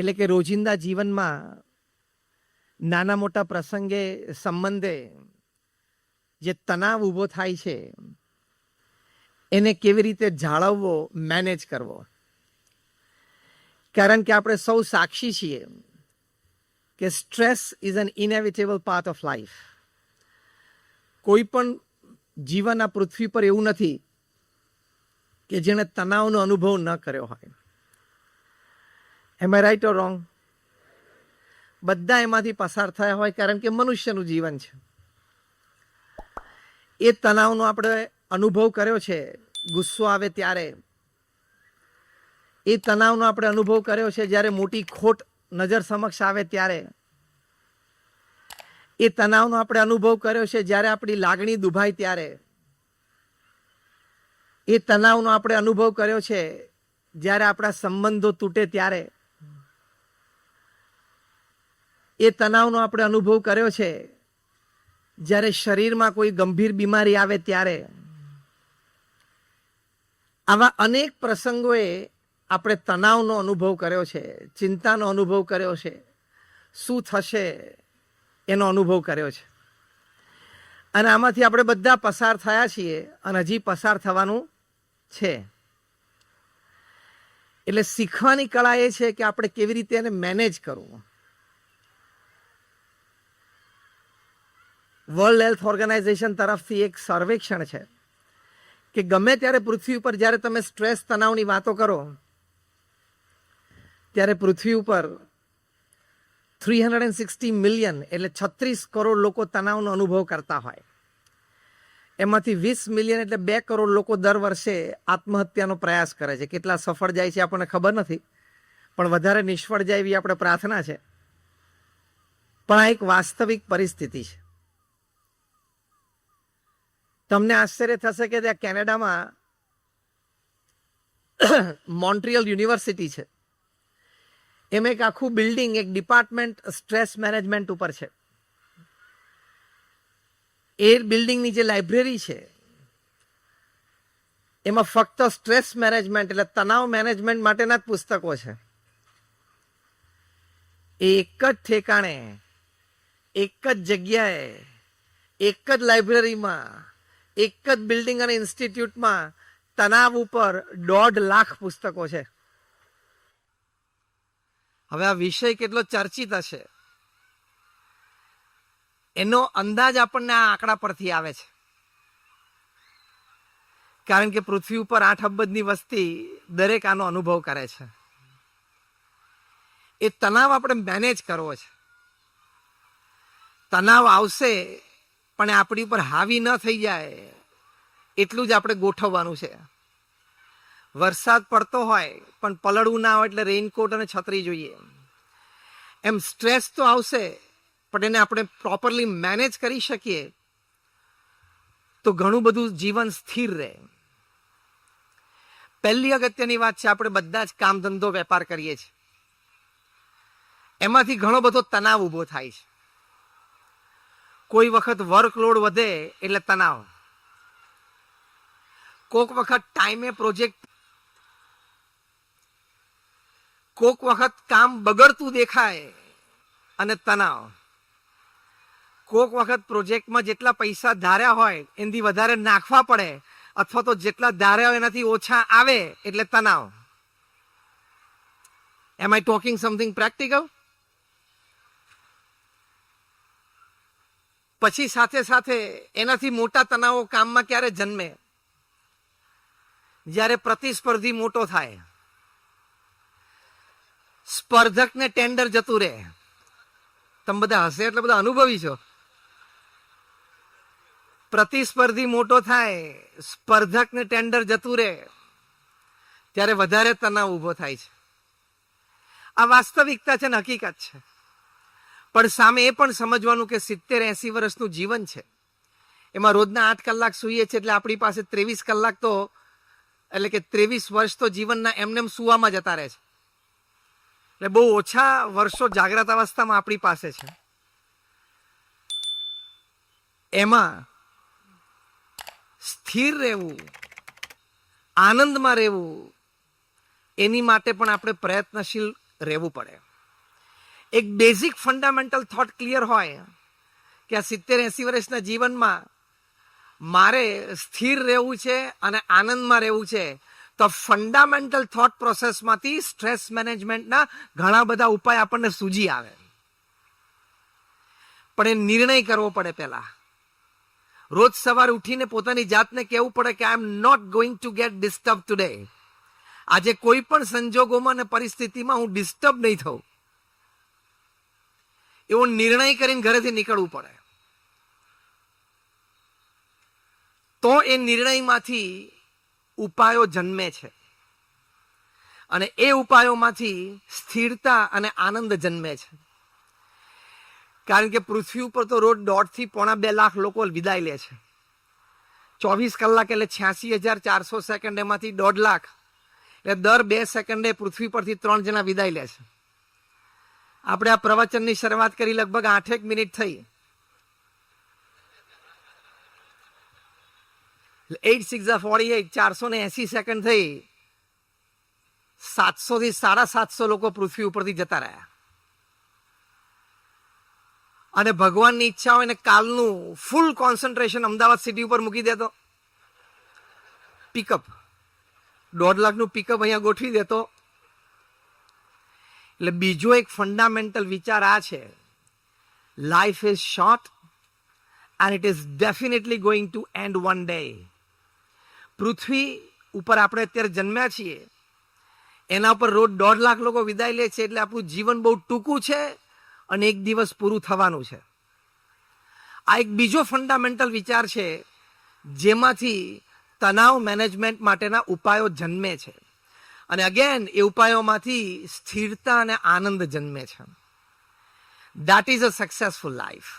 એટલે કે રોજિંદા જીવનમાં નાના મોટા પ્રસંગે સંબંધે જે તણાવ ઊભો થાય છે એને કેવી રીતે જાળવવો, મેનેજ કરવો. કારણ કે આપણે સૌ સાક્ષી છીએ કે stress is an inevitable part of life. કોઈ પણ જીવન આ પૃથ્વી પર એવું નથી કે જેણે તણાવનો અનુભવ ન કર્યો હોય. એમ આઈ રાઈટ ઓર રોંગ? બધા એમાંથી પસાર થયા હોય, કારણ કે મનુષ્યનું જીવન છે. એ તણાવનો આપણે અનુભવ કર્યો છે ગુસ્સો આવે ત્યારે. એ તણાવનો આપણે અનુભવ કર્યો છે જ્યારે મોટી ખોટ નજર સમક્ષ આવે ત્યારે. એ તણાવનો આપણે અનુભવ કર્યો છે જ્યારે આપણી લાગણી દુભાય ત્યારે. એ તણાવનો આપણે અનુભવ કર્યો છે જ્યારે આપણા સંબંધો તૂટે ત્યારે. એ તણાવનો આપણે અનુભવ કર્યો છે જ્યારે શરીરમાં કોઈ ગંભીર બીમારી આવે ત્યારે. આવા અનેક પ્રસંગોએ આપણે તણાવનો અનુભવ કર્યો છે, ચિંતાનો અનુભવ કર્યો છે, શું થશે એનો અનુભવ કર્યો છે. અને આમાંથી આપણે બધા પસાર થયા છીએ અને હજી પસાર થવાનું છે. એટલે શીખવાની કળા એ છે કે આપણે કેવી રીતે એને મેનેજ કરવું. વર્લ્ડ હેલ્થ ઓર્ગેનાઇઝેશન તરફથી એક સર્વેક્ષણ છે કે ગમે ત્યારે પૃથ્વી ઉપર જ્યારે તમે સ્ટ્રેસ, તણાવની વાતો કરો ત્યારે પૃથ્વી ઉપર 360 મિલિયન એટલે 36 કરોડ લોકો તણાવનો અનુભવ કરતા હોય. એમાંથી 20 મિલિયન એટલે 2 કરોડ લોકો દર વર્ષે આત્મહત્યાનો પ્રયાસ કરે છે. કેટલા સફળ જાય છે આપણને ખબર નથી, પણ વધારે નિષ્ફળ જાય એવી આપણે પ્રાર્થના છે. પણ આ એક વાસ્તવિક પરિસ્થિતિ છે. તમને આશ્ચર્ય થશે કે ત્યાં કેનેડામાં મોન્ટ્રીયલ યુનિવર્સિટી છે. એમાં એક આખું બિલ્ડિંગ, એક ડિપાર્ટમેન્ટ સ્ટ્રેસ મેનેજમેન્ટ ઉપર છે. એ બિલ્ડિંગની જે લાઇબ્રેરી છે એમાં ફક્ત સ્ટ્રેસ મેનેજમેન્ટ એટલે તણાવ મેનેજમેન્ટ માટેના જ પુસ્તકો છે. એ એક જ ઠેકાણે, એક જ જગ્યાએ, એક જ લાઇબ્રેરીમાં, એક જ બિલ્ડિંગ અને ઇન્સ્ટિટ્યૂટમાં તણાવ ઉપર 1.5 લાખ પુસ્તકો છે. હવે આ વિષય કેટલો ચર્ચિત હશે એનો અંદાજ આપણને આ આંકડા પરથી આવે છે. કારણ કે પૃથ્વી ઉપર 8 અબજની વસ્તી દરેક આનો અનુભવ કરે છે. એ તણાવ આપણે મેનેજ કરવો છે. તણાવ આવશે પણ આપણી ઉપર હાવી ન થઈ જાય એટલું જ આપણે ગોઠવવાનું છે. વરસાદ પડતો હોય પણ પલળવું ના હોય એટલે રેઇનકોટ અને છત્રી જોઈએ. એમ સ્ટ્રેસ તો આવશે પણ એને આપણે પ્રોપરલી મેનેજ કરી શકીએ તો ઘણું બધું જીવન સ્થિર રહે. પહેલી અગત્યની વાત છે, આપણે બધા જ કામ ધંધો વેપાર કરીએ છીએ. એમાંથી ઘણો બધો તણાવ ઊભો થાય છે. કોઈ વખત વર્કલોડ વધે એટલે તણાવ. કોક વખત ટાઈમે પ્રોજેક્ટ, કોક વખત કામ બગડતું દેખાય અને તણાવ. કોક વખત પ્રોજેક્ટમાં જેટલા પૈસા ધાર્યા હોય એનાથી વધારે નાખવા પડે અથવા તો જેટલા ધાર્યા હોય એનાથી ઓછા આવે એટલે તણાવ. એમ આઈ ટોકિંગ સમથિંગ પ્રેક્ટિકલ? પછી સાથે સાથે એનાથી મોટા તણાવો કામમાં ક્યારે જન્મે? જ્યારે પ્રતિસ્પર્ધી મોટો થાય, સ્પર્ધકને ટેન્ડર જતું રહે. તમે બધા હશે એટલે બધા અનુભવી છો. પ્રતિસ્પર્ધી મોટો થાય, સ્પર્ધકને ટેન્ડર જતું રહે ત્યારે વધારે તણાવ ઊભો થાય છે. આ વાસ્તવિકતા છે ને હકીકત છે. પણ સામે એ પણ સમજવાનું કે 70-80 વર્ષનું જીવન છે. એમાં રોજના 8 કલાક સૂઈએ છીએ એટલે આપણી પાસે 23 કલાક તો એટલે કે 23 વર્ષ તો જીવનના એમનેમ સૂવામાં જતા રહે છે. એટલે બહુ ઓછા વર્ષો જાગ્રત અવસ્થામાં આપણી પાસે છે. એમાં સ્થિર રહેવું, આનંદમાં રહેવું, એની માટે પણ આપણે પ્રયત્નશીલ રહેવું પડે. એક બેઝિક ફંડામેન્ટલ થોટ ક્લિયર હોય કે આ 70-80 વર્ષના જીવનમાં મારે સ્થિર રહેવું છે અને આનંદમાં રહેવું છે, તો ફંડામેન્ટલ થોટ પ્રોસેસમાંથી સ્ટ્રેસ મેનેજમેન્ટના ઘણા બધા ઉપાય આપણને સૂજી આવે. પણ એ નિર્ણય કરવો પડે. પહેલા રોજ સવારે ઉઠીને પોતાની જાતને કહેવું પડે કે I am not going to get disturb today. આજે કોઈ પણ સંજોગોમાં અને પરિસ્થિતિમાં હું ડિસ્ટર્બ નહીં થઉં, એવો નિર્ણય કરીને ઘરેથી નીકળવું પડે. તો એ નિર્ણયમાંથી ઉપાયો જન્મે છે અને એ ઉપાયોમાંથી સ્થિરતા અને આનંદ જન્મે છે. કારણ કે પૃથ્વી ઉપર તો રોજ 1.5 થી 1.25 લાખ લોકો વિદાય લે છે. 24 કલાક એટલે 86,400 સેકન્ડ, એમાંથી 1.5 લાખ એટલે દર 2 સેકન્ડે પૃથ્વી પરથી 3 જણા વિદાય લે છે. આપણે આ પ્રવચનની શરૂઆત કરી લગભગ 8 મિનિટ થઈ. 8 6 48, 480 સેકન્ડ થઈ. 700 થી 750 લોકો પૃથ્વી ઉપરથી જતા રહ્યા. અને ભગવાનની ઈચ્છા હોય ને કાલનું ફૂલ કોન્સન્ટ્રેશન અમદાવાદ સિટી ઉપર મૂકી દેતો, પિકઅપ 1.5 લાખનું પિકઅપ અહીંયા ગોઠવી દેતો. એટલે બીજો એક ફંડામેન્ટલ વિચાર આ છે, life is short and it is definitely going to end one day. પૃથ્વી ઉપર આપણે અત્યારે જન્મ્યા છીએ, એના ઉપર રોજ 1.5 લાખ લોકો વિદાય લે છે. એટલે આપણું જીવન બહુ ટૂંકું છે અને એક દિવસ પૂરું થવાનું છે. આ એક બીજો ફંડામેન્ટલ વિચાર છે જેમાંથી તણાવ મેનેજમેન્ટ માટેના ઉપાયો જન્મે છે. અને અગેન એ ઉપાયોમાંથી સ્થિરતા અને આનંદ જન્મે છે. That is a successful life.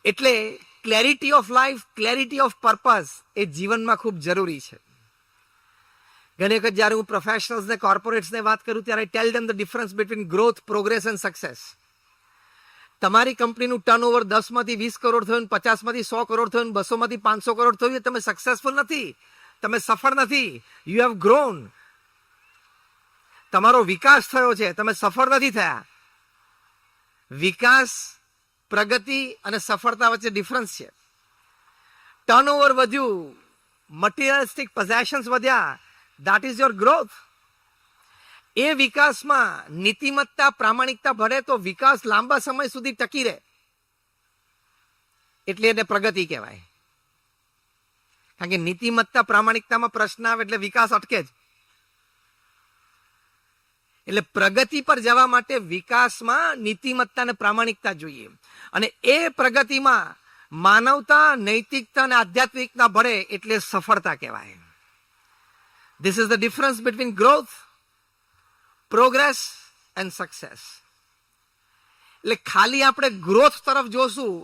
એટલે clarity of life, clarity of purpose એ જીવનમાં ખૂબ જરૂરી છે. ઘણી વખત જ્યારે હું પ્રોફેશનલ્સ ને કોર્પોરેટ્સને વાત કરું ત્યારે tell them the difference between growth, progress and success. તમારી કંપનીનું ટર્નઓવર 10 માંથી 20 કરોડ થયું, 50 માંથી 100 કરોડ થયું, 200 માંથી 500 કરોડ થયું, તમે સક્સેસફુલ નથી, તમે સફળ નથી. You have grown. તમારો વિકાસ થયો છે, તમે સફળ નથી થયા. વિકાસ, પ્રગતિ અને સફળતા વચ્ચે ડિફરન્સ છે. ટર્નઓવર વધ્યું, મટીરિયલિસ્ટિક પોઝેશન્સ વધ્યા, that is your growth. એ વિકાસમાં નીતિમત્તા, પ્રામાણિકતા ભળે તો વિકાસ લાંબા સમય સુધી ટકી રહે, એટલે એને પ્રગતિ કહેવાય. કારણ કે નીતિમત્તા, પ્રામાણિકતામાં પ્રશ્ન આવે એટલે વિકાસ અટકે જ. એટલે પ્રગતિ પર જવા માટે વિકાસમાં નીતિમત્તા અને પ્રામાણિકતા જોઈએ. અને એ પ્રગતિમાં માનવતા, નૈતિકતા અને આધ્યાત્મિકતા ભળે એટલે સફળતા કહેવાય. This is the difference between growth, progress and success. એટલે ખાલી આપણે ગ્રોથ તરફ જોશું,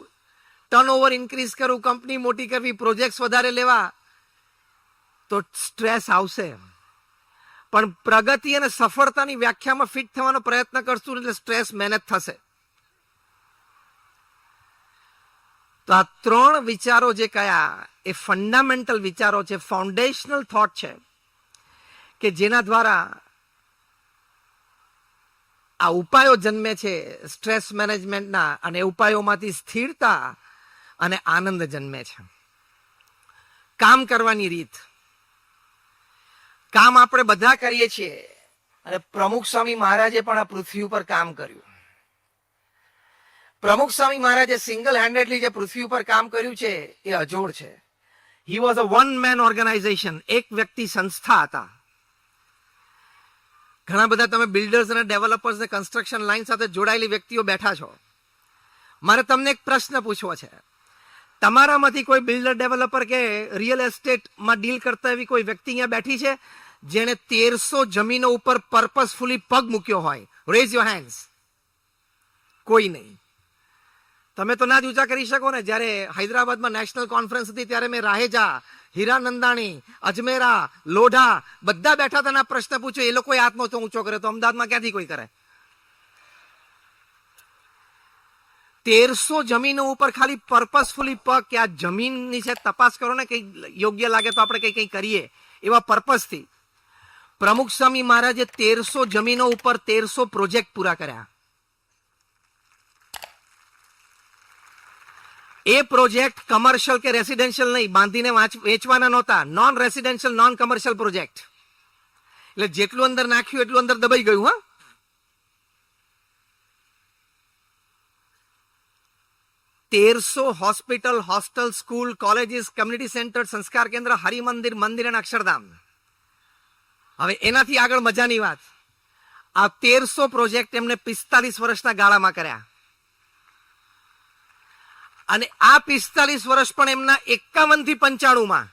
ટર્નઓવર ઇન્ક્રીઝ કરવું, કંપની મોટી કરવી, પ્રોજેક્ટ્સ વધારે લેવા, તો સ્ટ્રેસ આવશે. પણ પ્રગતિ અને સફળતાની વ્યાખ્યામાં ફિટ થવાનો પ્રયત્ન કરશું એટલે સ્ટ્રેસ મેનેજ થશે. તો આ 3 વિચારો જે કયા એ ફંડામેન્ટલ વિચારો છે, ફાઉન્ડેશનલ થોટ છે, કે જેના દ્વારા આ ઉપાયો જન્મે છે સ્ટ્રેસ મેનેજમેન્ટના, અને ઉપાયોમાંથી સ્થિરતા અને આનંદ જન્મે છે. કામ કરવાની રીત. કામ આપણે બધા કરીએ છીએ અને પ્રમુખ સ્વામી મહારાજે પણ આ પૃથ્વી ઉપર કામ કર્યું. પ્રમુખ સ્વામી મહારાજે સિંગલ હેન્ડેડલી જે પૃથ્વી ઉપર કામ કર્યું છે એ અજોડ છે. He was a one man organisation. એક વ્યક્તિ સંસ્થા હતા. ઘણા બધા તમે બિલ્ડર્સ અને ડેવલપર્સ ને કન્સ્ટ્રક્શન લાઈન સાથે જોડાયેલી વ્યક્તિઓ બેઠા છો. મારે તમને એક પ્રશ્ન પૂછવો છે. તમારામાંથી કોઈ બિલ્ડર, ડેવલપર કે રિયલ એસ્ટેટમાં ડીલ કરતા એવી કોઈ વ્યક્તિ અહીંયા બેઠી છે જેણે 1300 જમીનો ઉપર પર્પસફુલી પગ મૂક્યો હોય? Rays your hands. કોઈ નહીં. તમે તો ના જ ઊંચા કરી શકો ને. જ્યારે હૈદરાબાદમાં નેશનલ કોન્ફરન્સ હતી ત્યારે મેં રાહેજા, હીરાનંદાણી, અજમેરા, લોઢા બધા બેઠા હતા. પ્રશ્ન પૂછ્યો, એ લોકોએ હાથ નહોતો ઊંચો કરે, તો અમદાવાદમાં ક્યાંથી કોઈ કરે? 1300 જમીનો ઉપર ખાલી પર્પસફુલી પગ, કે આ જમીનની છે તપાસ કરો ને, કઈ યોગ્ય લાગે તો આપણે કઈ કરીએ, એવા પર્પસથી પ્રમુખ સ્વામી મહારાજે 1300 જમીનો ઉપર 1300 પ્રોજેક્ટ પૂરા કર્યા. એ પ્રોજેક્ટ કમર્શિયલ કે રેસિડેન્શિયલ નહીં, બાંધીને વેચવાના નહોતા, non residential non commercial project. એટલે જેટલું અંદર નાખ્યું એટલું અંદર દબાઈ ગયું. હા, 1300 hospital, hostel, school, colleges, community centre, સંસ્કાર કેન્દ્ર, હરિમંદિર, મંદિર અને અક્ષરધામ. હવે એનાથી આગળ મજાની વાત, આ 1300 પ્રોજેક્ટ એમને 45 વર્ષના ગાળામાં કર્યા. અને આ 45 વર્ષ પણ એમના 51 થી 95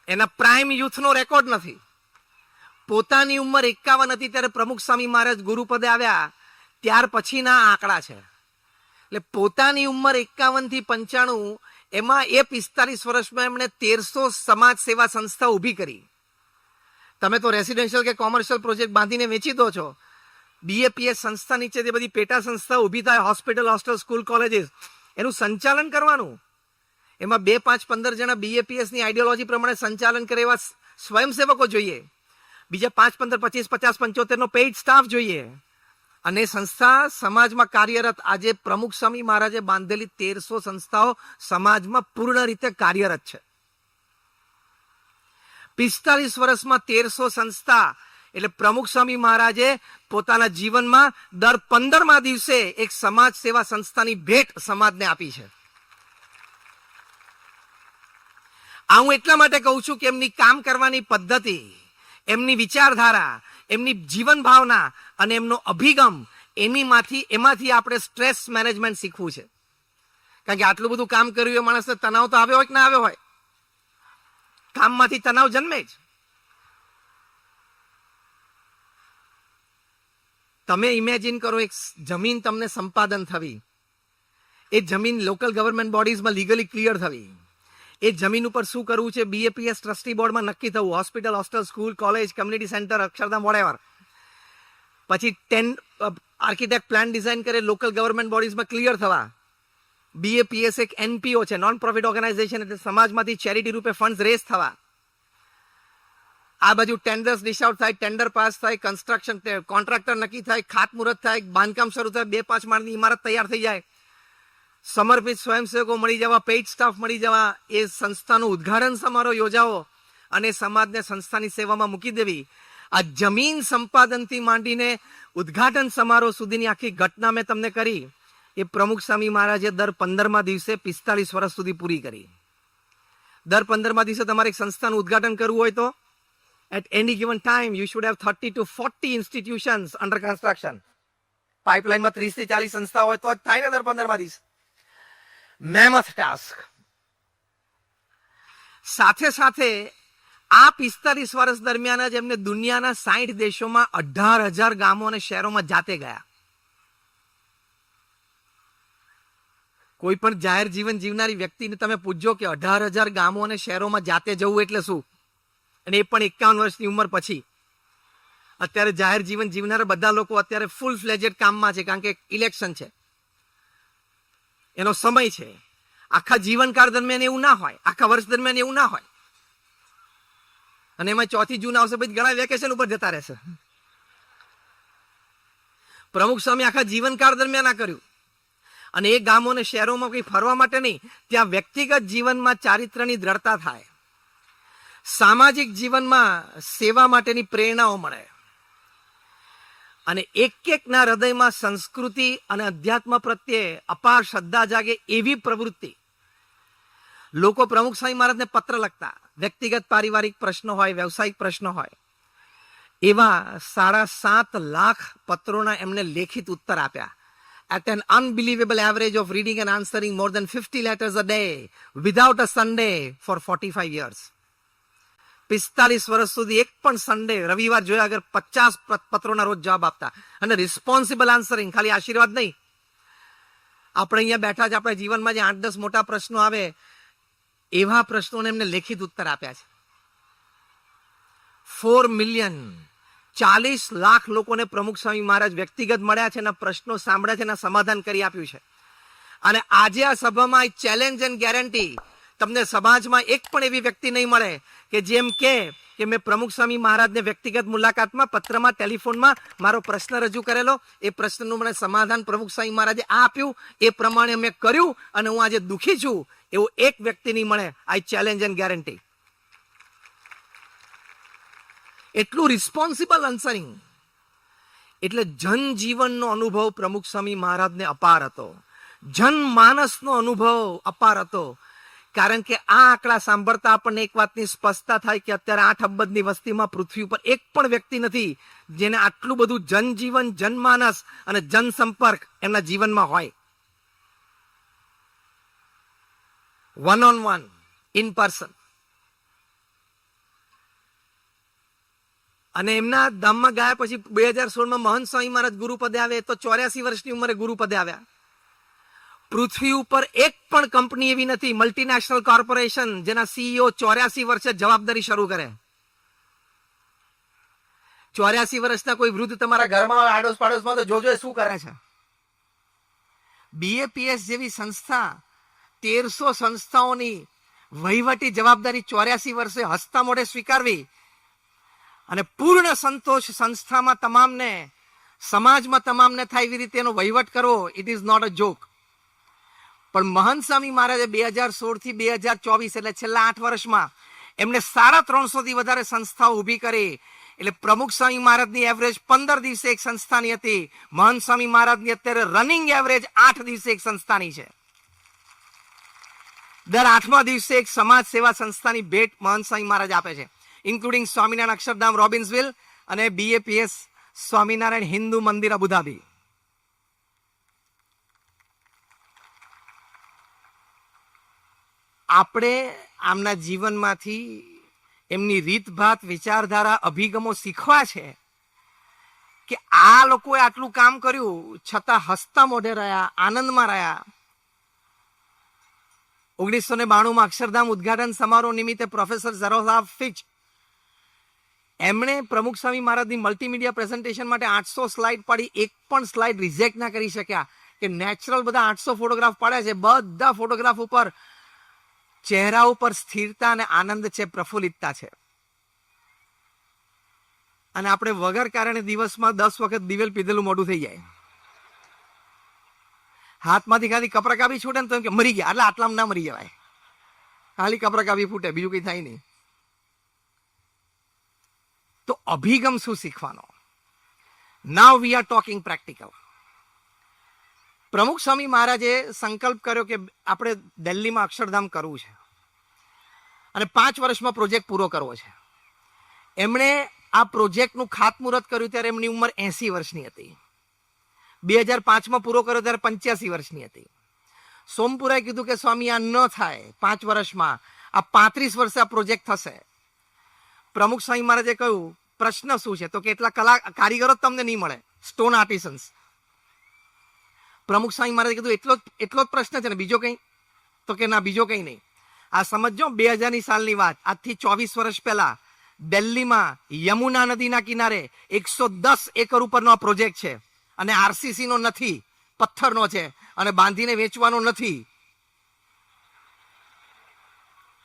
એના પ્રાઇમ યુથનો રેકોર્ડ નથી. પોતાની ઉંમર 51 હતી ત્યારે પ્રમુખ સ્વામી મહારાજ ગુરુપદે આવ્યા, ત્યાર પછીના આંકડા છે. એટલે પોતાની ઉંમર 51 થી 95, એમાં એ 45 વર્ષમાં એમણે 1300 સમાજ સેવા સંસ્થા ઊભી કરી. તમે તો રેસિડેન્શિયલ કે કોમર્શિયલ પ્રોજેક્ટ બાંધીને વેચી દો છો. BAPS સંસ્થા નીચે જે બધી પેટા સંસ્થા ઊભી થાય, હોસ્પિટલ, હોસ્ટેલ, સ્કૂલ, કોલેજીસ, એનું સંચાલન કરવાનું. એમાં 2, 5, 15 જણા BAPS ની આઈડિયોલોજી પ્રમાણે સંચાલન કરે એવા સ્વયંસેવકો જોઈએ. બીજા 5, 15, 25, 50, 75 નો પેઇડ સ્ટાફ જોઈએ. અને સંસ્થા સમાજમાં કાર્યરત. આજે પ્રમુખ સ્વામી મહારાજે બાંધેલી 1300 સંસ્થાઓ સમાજમાં પૂર્ણ રીતે કાર્યરત છે. 45 વર્ષમાં 1300 સંસ્થા. એટલે પ્રમુખ સ્વામી મહારાજે પોતાના જીવનમાં દર 15મા દિવસે એક સમાજ સેવા સંસ્થાની ભેટ સમાજને આપી છે. આ હું એટલા માટે કહું છું કે એમની કામ કરવાની પદ્ધતિ, એમની વિચારધારા, એમની જીવન ભાવના અને એમનો અભિગમ, એમાંથી આપણે સ્ટ્રેસ મેનેજમેન્ટ શીખવું છે. કારણ કે આટલું બધું કામ કર્યું એ માણસને તણાવ તો આવ્યો હોય કે ના આવ્યો હોય. કામમાંથી તણાવ જન્મે જ. તમે ઇમેજિન કરો, એક જમીન તમને સંપાદન થવી, એ જમીન લોકલ ગવર્મેન્ટ બોડીઝમાં લીગલી ક્લિયર થવી, એ જમીન ઉપર શું કરવું છે BAPS ટ્રસ્ટી બોર્ડમાં નક્કી થવું, hospital, hostel, school, college, community centre, Akshardham, whatever. પછી 10 આર્કિટેક્ટ પ્લાન ડિઝાઇન કરે, લોકલ ગવર્મેન્ટ બોડીઝમાં ક્લિયર થવા. BAPS એક NPO છે, નોન પ્રોફિટ ઓર્ગેનાઇઝેશન, એટલે સમાજમાંથી ચેરિટી રૂપે ફંડ્સ રેઝ થવા. આ બાજુ ટેન્ડર્સ ડિશ આઉટ થાય, ટેન્ડર પાસ થાય, કન્સ્ટ્રક્શન કોન્ટ્રાક્ટર નક્કી થાય, ખાતમુહૂર્ત થાય, બાંધકામ શરૂ થાય, 2-5 માળની ઇમારત તૈયાર થઈ જાય, સમર્પિત સ્વયંસેવકો મળી જવા, પેઇડ સ્ટાફ મળી જવા, એ સંસ્થાનું ઉદ્ઘાટન સમારોહ યોજાવો અને સમાજને સંસ્થાની સેવામાં મૂકી દેવી. આ જમીન સંપાદનથી માંડીને ઉદ્ઘાટન સમારોહ સુધીની આખી ઘટના મેં તમને કરી. એ પ્રમુખ સ્વામી મહારાજે દર 15મા દિવસે 45 વર્ષ સુધી પૂરી કરી. દર 15મા દિવસે તમારે એક સંસ્થાનું ઉદ્ઘાટન કરવું હોય તો at any given time you should have 30 to 40 institutions under construction. પાઇપલાઇનમાં 30 થી 40 સંસ્થા હોય તો જ થાય ને દર 15મા દિવસે. મેમથ ટાસ્ક. સાથે સાથે આ 45 વર્ષ દરમિયાન જ એમને દુનિયાના 60 દેશોમાં 18,000 ગામો અને શહેરોમાં જાતે ગયા. કોઈ પણ જાહેર જીવન જીવનારી વ્યક્તિને તમે પૂછજો કે 18,000 ગામો અને શહેરોમાં જાતે જવું એટલે શું, અને એ પણ 51 વર્ષની ઉંમર પછી. અત્યારે જાહેર જીવન જીવનારા બધા લોકો અત્યારે ફૂલ ફ્લેજેડ કામમાં છે, કારણ કે ઇલેક્શન છે, એનો સમય છે. આખા જીવનકાળ દરમિયાન એવું ના હોય, આખા વર્ષ દરમિયાન એવું ના હોય. અને એમાં 4 જૂન આવશે પછી ઘણા વેકેશન ઉપર જતા રહેશે. પ્રમુખ સ્વામી આખા જીવનકાળ દરમિયાન આ કર્યું. અને એ ગામો અને શહેરોમાં કંઈ ફરવા માટે નહીં, ત્યાં વ્યક્તિગત જીવનમાં ચારિત્ર્યની દ્રઢતા થાય, સામાજિક જીવનમાં સેવા માટેની પ્રેરણાઓ મળે, અને એકના હૃદયમાં સંસ્કૃતિ અને અધ્યાત્મ પ્રત્યે અપાર શ્રદ્ધા જાગે એવી પ્રવૃત્તિ. લોકો પ્રમુખ સ્વામી મહારાજને પત્ર લખતા, વ્યક્તિગત પારિવારિક પ્રશ્નો હોય, વ્યવસાયિક પ્રશ્નો હોય, એવા 7.5 લાખ પત્રોના એમને લેખિત ઉત્તર આપ્યા. At an unbelievable average of reading and answering more than 50 letters a day without a Sunday for 45 years. 45 વર્ષ સુધી એક પણ સન્ડે, રવિવાર જોયા અગર 50 પત્રોના રોજ જવાબ આપતા. અને રિસ્પોન્સિબલ આન્સરિંગ, ખાલી આશીર્વાદ નહીં. આપણે અહીંયા બેઠા જ આપણા જીવનમાં જે 8-10 મોટા પ્રશ્નો આવે, એવા પ્રશ્નોને એમને લેખિત ઉત્તર આપ્યા છે. 4 મિલિયન 40 લાખ લોકોને પ્રમુખ સ્વામી મહારાજ વ્યક્તિગત મળ્યા છે, એના પ્રશ્નો સાંભળ્યા છે, એના સમાધાન કરી આપ્યું છે. અને આજે આ સભામાં ચેલેન્જ એન્ડ ગેરંટી, તમને સમાજમાં એક પણ એવી વ્યક્તિ નહીં મળે કે જેમ કે કે મેં પ્રમુખ સ્વામી મહારાજને વ્યક્તિગત મુલાકાતમાં, પત્રમાં, ટેલિફોનમાં મારો પ્રશ્ન રજૂ કરેલો. એ પ્રશ્નનું મને સમાધાન પ્રમુખ સ્વામી મહારાજે આપ્યું. એ પ્રમાણે મેં કર્યું અને હું આજે દુઃખી છું એવું એક વ્યક્તિ નહીં મળે. આઈ ચેલેન્જ એન્ડ ગેરંટી. એટલું રિસ્પોન્સિબલ આન્સરિંગ. એટલે જનજીવનનો અનુભવ પ્રમુખ સ્વામી મહારાજને અપાર હતો. જનમાનસનો અનુભવ અપાર હતો. કારણ કે આ આંકડા સાંભળતા આપણને એક વાતની સ્પષ્ટતા થાય કે અત્યારે 8 અબજની વસ્તીમાં પૃથ્વી ઉપર એક પણ વ્યક્તિ નથી જેને આટલું બધું જનજીવન, જનમાનસ અને જનસંપર્ક એમના જીવનમાં હોય. One on one, in person. અને એમના ધામમાં ગયા પછી 2016માં મહંત સ્વામી મહારાજ ગુરુપદે આવે તો 84 વર્ષની ઉંમરે ગુરુપદે આવ્યા. પૃથ્વી ઉપર એક પણ કંપની એવી નથી, મલ્ટીનેશનલ કોર્પોરેશન, જેના સીઈઓ 84 વર્ષે જવાબદારી શરૂ કરે. 84 વર્ષના કોઈ વૃદ્ધ તમારા ઘરમાં આડોશ પાડોશમાં તો જોજો શું કરે છે. BAPS જેવી સંસ્થા 1300 સંસ્થાઓની વહીવટી જવાબદારી 84 વર્ષે હસતા મોઢે સ્વીકારવી અને પૂર્ણ સંતોષ સંસ્થામાં તમામને, સમાજમાં તમામને થાય એવી રીતે એનો વહીવટ કરવો, it is not a joke. પણ મહંત સ્વામી મહારાજે 2016 થી 2024 એટલે છેલ્લા 8 વર્ષમાં એમને 350 થી વધારે સંસ્થાઓ ઊભી કરી. એટલે પ્રમુખ સ્વામી મહારાજની એવરેજ 15 દિવસે એક સંસ્થાની હતી. મહંત સ્વામી મહારાજની અત્યારે રનિંગ એવરેજ 8 દિવસે એક સંસ્થાની છે. દર 8મા દિવસે એક સમાજ સેવા સંસ્થાની ભેટ મહંત સ્વામી મહારાજ આપે છે, ઇન્ક્લુડિંગ સ્વામિનારાયણ અક્ષરધામ રોબિન્સવિલ અને BAPS સ્વામિનારાયણ હિન્દુ મંદિર અબુધાબી. આપણે આમના જીવનમાંથી એમની રીતભાત, વિચારધારા, અભિગમો શીખવા છે કે આ લોકોએ આટલું કામ કર્યું છતાં હસતા મોઢે રહ્યા, આનંદમાં રહ્યા. 1992માં અક્ષરધામ ઉદ્ઘાટન સમારોહ નિમિત્તે પ્રોફેસર ઝરોસાફ ફિચ એમણે પ્રમુખ સ્વામી મહારાજની મલ્ટીમીડિયા પ્રેઝન્ટેશન માટે 800 સ્લાઇડ પાડી. એક પણ સ્લાઇડ રિજેક્ટ ના કરી શક્યા કે નેચરલ બધા 800 ફોટોગ્રાફ પાડ્યા છે. બધા ફોટોગ્રાફ ઉપર ચહેરા ઉપર સ્થિરતા અને આનંદ છે, પ્રફુલ્લિતતા છે. અને આપણે વગર કારણે દિવસમાં 10 વખત દિવેલ પીધેલું મોઢું થઈ જાય. હાથમાંથી ખાલી કપરકાબી છૂટે ને તો એમ કે મરી ગયા, એટલે આટલામાં ના મરી જવાય. ખાલી કપરકાબી ફૂટે, બીજું કઈ થાય નહીં. તો અભિગમ શું શીખવાનો? નાઉ વી આર ટોકિંગ પ્રેક્ટિકલ. પ્રમુખ સ્વામી મહારાજે સંકલ્પ કર્યો કે આપણે દિલ્હીમાં અક્ષરધામ કરવું છે અને 5 વર્ષમાં પ્રોજેક્ટ પૂરો કરવો છે. એમણે આ પ્રોજેક્ટનું ખાતમુહૂર્ત કર્યું ત્યારે એમની ઉંમર 80 વર્ષની હતી. 2005માં પૂરો કર્યો ત્યારે 85 વર્ષની હતી. સોમપુરાએ કીધું કે સ્વામી આ ન થાય, 5 વર્ષમાં, આ 35 વર્ષે આ પ્રોજેક્ટ થશે. પ્રમુખ સ્વામી મહારાજે કહ્યું પ્રશ્ન શું છે? તો કેટલા કારીગરો તમને નહીં મળે, સ્ટોન આર્ટિસન્સ. પ્રમુખ સ્વામી મહારાજે કીધું એટલો જ પ્રશ્ન છે ને, બીજો કંઈ? તો કે ના, બીજો કંઈ નહીં. આ સમજો, 2000ની સાલની વાત, આજથી 24 વર્ષ પહેલા દિલ્હીમાં યમુના નદીના કિનારે 110 એકર ઉપરનો આ પ્રોજેક્ટ છે અને RCC નો નથી, પથ્થરનો છે અને બાંધીને વેચવાનો નથી.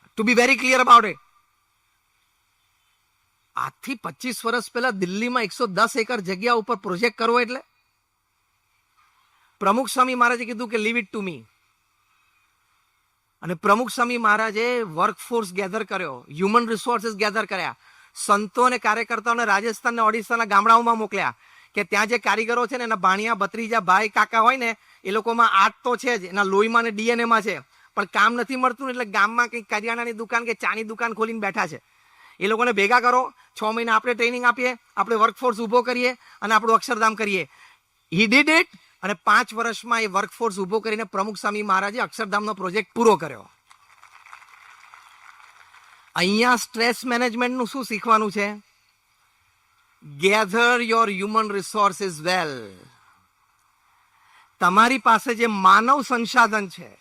To be very clear about it. આજથી 25 વર્ષ પહેલા દિલ્હીમાં 110 એકર જગ્યા ઉપર પ્રોજેક્ટ કરવો એટલે પ્રમુખ સ્વામી મહારાજે કીધું કે લીવ ઇટ ટુ મી. અને પ્રમુખ સ્વામી મહારાજે વર્કફોર્સ ગેધર કર્યો, હ્યુમન રિસોર્સિસ ગેધર કર્યા, સંતો અને કાર્યકર્તાઓને રાજસ્થાન અને ઓડિશાના ગામડાઓમાં મોકલ્યા કે ત્યાં જે કારીગરો છે ને એના ભાણિયા, ભત્રીજા, ભાઈ, કાકા હોય ને એ લોકોમાં આર્ટ તો છે જ, એના લોહીમાં ને DNA-માં છે, પણ કામ નથી મળતું એટલે ગામમાં કંઈક કરિયાણાની દુકાન કે ચાની દુકાન ખોલીને બેઠા છે. એ લોકોને ભેગા કરો, 6 મહિના આપણે ટ્રેનિંગ આપીએ, આપણે વર્કફોર્સ ઊભો કરીએ અને આપણું અક્ષરધામ કરીએ. He did it. અને 5 વર્ષમાં એ વર્કફોર્સ ઊભો કરીને પ્રમુખ સ્વામી મહારાજે અક્ષરધામનો પ્રોજેક્ટ પૂરો કર્યો. અહીંયા સ્ટ્રેસ મેનેજમેન્ટનું શું શીખવાનું છે? ગેધર યોર હ્યુમન રિસોર્સિસ વેલ. તમારી પાસે જે માનવ સંસાધન છે,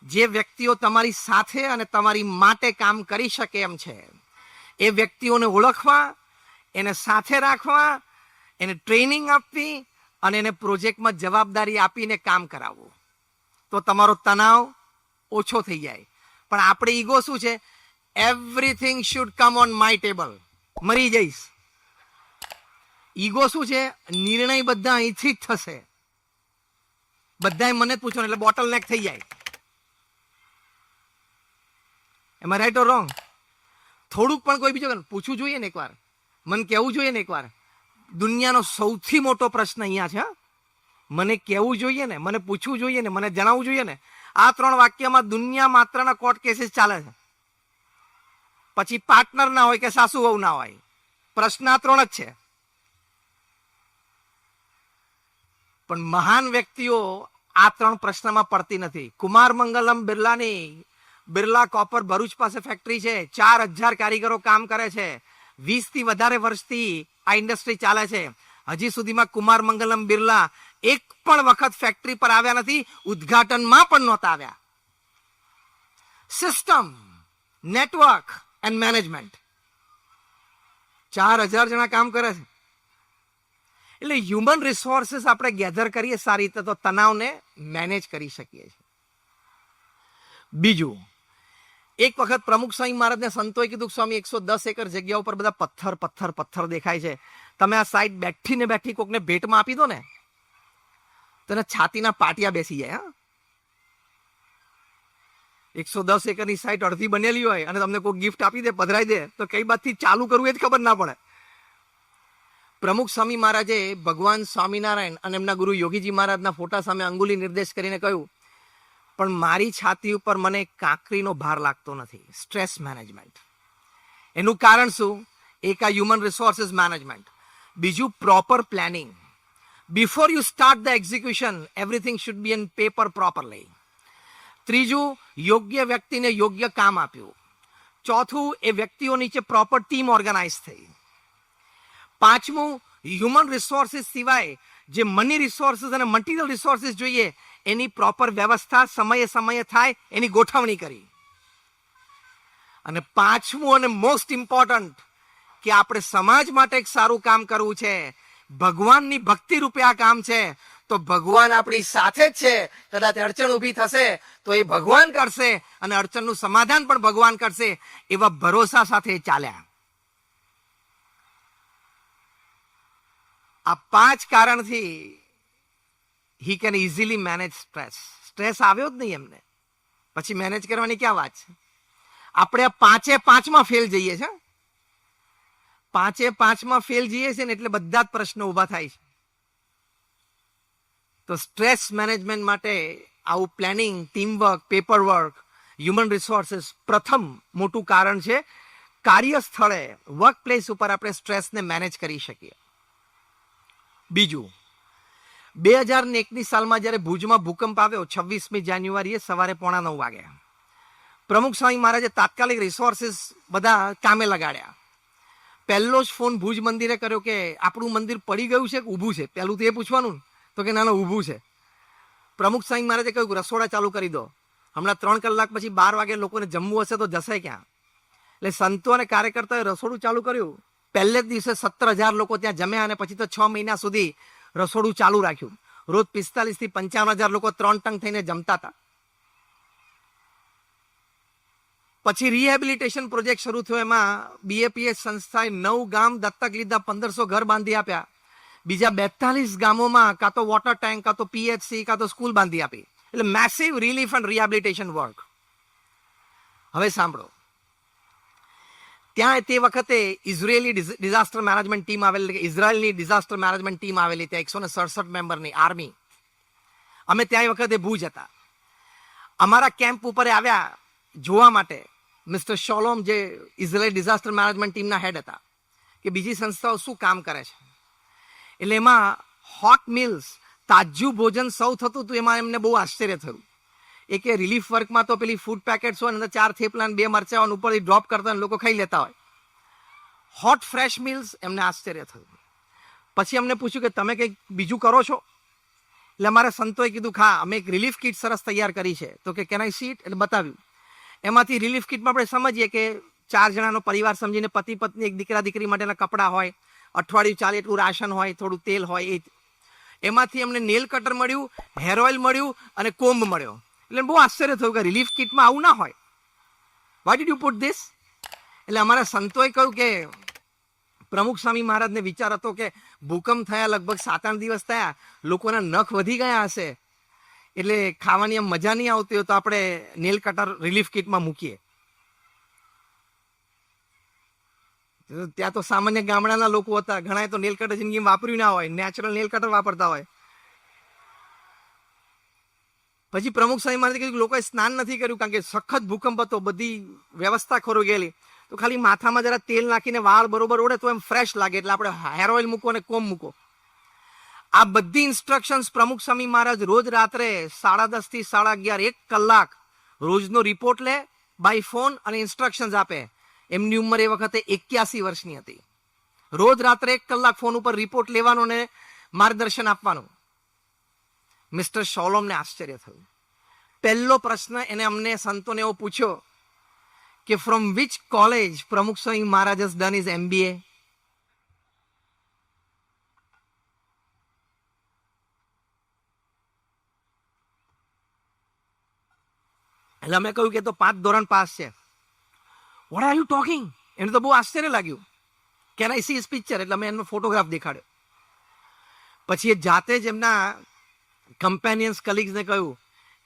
જે વ્યક્તિઓ તમારી સાથે અને તમારી માટે કામ કરી શકે એમ છે, એ વ્યક્તિઓને ઓળખવા, એને સાથે રાખવા, એને ટ્રેનિંગ આપવી અને એને પ્રોજેક્ટમાં જવાબદારી આપીને કામ કરાવવું. તો તમારો તણાવ ઓછો થઈ જાય. પણ આપણે ઈગો શું છે? Everything should come on my table. મરી જઈશ. ઈગો શું છે? નિર્ણય બધા અહીંથી જ થશે. બધાએ મને જ પૂછવાનું એટલે બોટલ નેક થઈ જાય. એમાં રાઈટ ઓર રોંગ? થોડુંક પણ કોઈ બીજું પૂછવું જોઈએ ને એકવાર, મને કહેવું જોઈએ ને એકવાર. દુનિયાનો સૌથી મોટો પ્રશ્ન અહીંયા છે. મને કહેવું જોઈએ ને, મને પૂછવું જોઈએ ને, મને જણાવવું જોઈએ ને. આ 3 વાક્યમાં દુનિયા માત્રના કોર્ટ કેસીસ ચાલે છે. પછી પાર્ટનર ના હોય કે સાસુ વહુ ના હોય, પ્રશ્ન આ 3 જ છે. પણ મહાન વ્યક્તિઓ આ 3 પ્રશ્નમાં પડતી નથી. કુમાર મંગલમ બિરલાની બિરલા કોપર ભરૂચ પાસે ફેક્ટરી છે. 4000 કારીગરો કામ કરે છે. 20 થી વધારે વર્ષથી આ ઇન્ડસ્ટ્રી ચાલે છે. હજી સુધીમાં કુમાર મંગલમ બિરલા એક પણ વખત ફેક્ટરી પર આવ્યા નથી. ઉદ્ઘાટનમાં પણ નહોતા આવ્યા. System, network and management. 4000 જણા કામ કરે છે. એટલે હ્યુમન રિસોર્સિસ આપણે ગેધર કરીએ સારી રીતે તો તણાવને મેનેજ કરી શકીએ છીએ. બીજું, એક વખત પ્રમુખ સ્વામી મહારાજને સંતોએ કીધું, સ્વામી 110 એકર જગ્યા ઉપર બધા પથ્થર દેખાય છે. તમે આ સાઈડ બેઠી કોકને ભેટમાં આપી દો ને, તને છાતીના પાટિયા બેસી જાય. 110 એકરની સાઈડ અડધી બનેલી હોય અને તમને કોઈ ગિફ્ટ આપી દે, પધરાઈ દે, તો કઈ બાજુથી ચાલુ કરવું એ જ ખબર ના પડે. પ્રમુખ સ્વામી મહારાજે ભગવાન સ્વામિનારાયણ અને એમના ગુરુ યોગીજી મહારાજના ફોટા સામે અંગુલી નિર્દેશ કરીને કહ્યું, પણ મારી છાતી ઉપર મને કાંકરીનો ભાર લાગતો નથી. Stress management. એનું કારણ શું? એક આ હ્યુમન રિસોર્સિસ મેનેજમેન્ટ. બીજું proper planning. Before you start the execution everything should be in paper properly. ત્રીજું, યોગ્ય વ્યક્તિને યોગ્ય કામ આપ્યું. ચોથું, એ વ્યક્તિઓ નીચે પ્રોપર ટીમ ઓર્ગેનાઇઝ થઈ. પાંચમું, હ્યુમન રિસોર્સિસ સિવાય જે મની રિસોર્સિસ અને મટીરિયલ રિસોર્સિસ જોઈએ એની પ્રોપર વ્યવસ્થા સમયે થાય એની ગોઠવણી કરી. અને પાંચમું અને મોસ્ટ ઇમ્પોર્ટન્ટ કે આપણે સમાજ માટે એક સારું કામ કરવું છે, ભગવાનની ભક્તિ રૂપે આ કામ છે, તો ભગવાન આપણી સાથે જ છે. કદાચ અડચણ ઊભી થશે તો એ ભગવાન કરશે અને અડચણનું સમાધાન પણ ભગવાન કરશે, એવા ભરોસા સાથે ચાલ્યા. આ 5 કારણથી he can easily manage stress. Stress આવ્યો જ નહીં એમને, પછી મેનેજ કરવાની ક્યાં વાત છે? આપણે આ 5માં ફેલ જઈએ છે. 5માં ફેલ જઈએ છે ને એટલે બધા જ પ્રશ્નો ઊભા થાય છે. તો સ્ટ્રેસ મેનેજમેન્ટ માટે આવું planning, teamwork, paperwork, human resources પ્રથમ મોટું કારણ છે. કાર્ય સ્થળે, વર્ક પ્લેસ ઉપર આપણે સ્ટ્રેસને મેનેજ કરી શકીએ. બીજું, 2001ની સાલમાં જ્યારે ભુજમાં ભૂકંપ આવ્યો 26મી જાન્યુઆરીએ સવારે 8:45 વાગે, પ્રમુખ સ્વામી મહારાજે તાત્કાલિક રિસોર્સિસ બધા કામે લગાડ્યા. પહેલો જ ફોન ભુજ મંદિરે કર્યો કે આપણું મંદિર પડી ગયું છે કે ઊભું છે? પહેલું તો એ પૂછવાનું, તો કે ના ઊભું છે. પ્રમુખ સ્વામી મહારાજે કહ્યું રસોડા ચાલુ કરી દો, હમણાં 3 કલાક પછી 12 વાગે લોકોને જમવું હશે તો જશે ક્યાં? એટલે સંતો અને કાર્યકર્તાઓએ રસોડું ચાલુ કર્યું. પહેલે જ દિવસે 17,000 લોકો ત્યાં જમ્યા અને પછી તો 6 મહિના સુધી રસોડું ચાલુ રાખ્યું. રોજ 45,000 થી 55,000 લોકો 3 ટંગ થઈને જમતા હતા. પછી રિહેબિલિટેશન પ્રોજેક્ટ શરૂ થયો. એમાં BAPS સંસ્થાએ 9 ગામ દત્તક લીધા, 1500 ઘર બાંધી આપ્યા. બીજા 42 ગામોમાં કાં તો વોટર ટેન્ક, કાં તો PHC, કાં તો સ્કૂલ બાંધી આપી. એટલે massive relief and rehabilitation work. હવે સાંભળો, ત્યાં તે વખતે ઇઝરાયેલી ડિઝાસ્ટર મેનેજમેન્ટ ટીમ આવેલી, ઇઝરાયલની ડિઝાસ્ટર મેનેજમેન્ટ ટીમ આવેલી, ત્યાં 167 મેમ્બરની આર્મી. અમે ત્યાં એ વખતે ભુજ હતા. અમારા કેમ્પ ઉપર આવ્યા જોવા માટે મિસ્ટર શોલોમ, જે ઇઝરાયેલ ડિઝાસ્ટર મેનેજમેન્ટ ટીમના હેડ હતા, કે બીજી સંસ્થાઓ શું કામ કરે છે. એટલે એમાં હોટ મિલ્સ, તાજું ભોજન સૌ થતું હતું. એમાં એમને બહુ આશ્ચર્ય થયું. એ કે રિલીફ વર્કમાં તો પેલી ફૂડ પેકેટ્સ હોય ને 4 થેપલા 2 મરચા હોય ઉપરથી ડ્રોપ કરતા હોય, લોકો ખાઈ લેતા હોય. હોટ ફ્રેશ મિલ્સ, એમને આશ્ચર્ય થયું. પછી અમને પૂછ્યું કે તમે કંઈક બીજું કરો છો? એટલે અમારા સંતોએ કીધું હા, અમે એક રિલીફ કિટ સરસ તૈયાર કરી છે. તો કે કેન આઈ સી ઇટ? એટલે બતાવ્યું. એમાંથી રિલીફ કિટમાં આપણે સમજીએ કે 4 જણાનો પરિવાર સમજીને પતિ પત્ની, એક દીકરા દીકરી માટેના કપડાં હોય, અઠવાડિયું ચાલે એટલું રાશન હોય, થોડું તેલ હોય. એમાંથી અમને નેલ કટર મળ્યું, હેર ઓઇલ મળ્યું અને કોમ્બ મળ્યો. એટલે બહુ આશ્ચર્ય થયું કે રિલીફ કિટમાં આવું ના હોય. Why did you put this? એટલે અમારા સંતોએ કહ્યું કે પ્રમુખ સ્વામી મહારાજને વિચાર હતો કે ભૂકંપ થયા લગભગ 7-8 દિવસ થયા, લોકોના નખ વધી ગયા હશે, એટલે ખાવાની આમ મજા નહીં આવતી હોય તો આપણે નેલ કટર રિલીફ કિટમાં મૂકીએ. ત્યાં તો સામાન્ય ગામડાના લોકો હતા, ઘણા તો નેલ કટર જિંદગી વાપર્યું ના હોય, નેચરલ નેલ કટર વાપરતા હોય. પછી પ્રમુખ સ્વામી મહારાજે કીધું લોકોએ સ્નાન નથી કર્યું કારણ કે સખત ભૂકંપ હતો, બધી વ્યવસ્થા ખોરવાઈ ગયેલી, તો ખાલી માથામાં જરા તેલ નાખીને વાળ બરોબર ઓળે તો એમ ફ્રેશ લાગે, એટલે આપણે હેર ઓઇલ મૂકો અને કોમ મૂકો. આ બધી ઇન્સ્ટ્રક્શન્સ પ્રમુખ સ્વામી મહારાજ રોજ રાત્રે 10:30 થી 11:30 1 કલાક રોજનો રિપોર્ટ લે બાય ફોન અને ઇન્સ્ટ્રક્શન્સ આપે. એમની ઉંમર એ વખતે 81 વર્ષની હતી. રોજ રાત્રે 1 કલાક ફોન ઉપર રિપોર્ટ લેવાનો ને માર્ગદર્શન આપવાનું. મિસ્ટર શોલોમને આશ્ચર્ય થયું. પહેલો પ્રશ્ન એને અમને સંતોને એવો પૂછ્યો કે ફ્રોમ વિચ કોલેજ પ્રમુખ Swami Maharaj has done his MBA? એટલે અમે કહ્યું કે તો 5 ધોરણ પાસ છે. What are you talking? એને તો બહુ આશ્ચર્ય લાગ્યું. Can I see his picture? એટલે અમે એનો ફોટોગ્રાફ દેખાડ્યો. પછી એ જાતે જ એમના કમ્પેનિયન્સ કલીગ્સને કહ્યું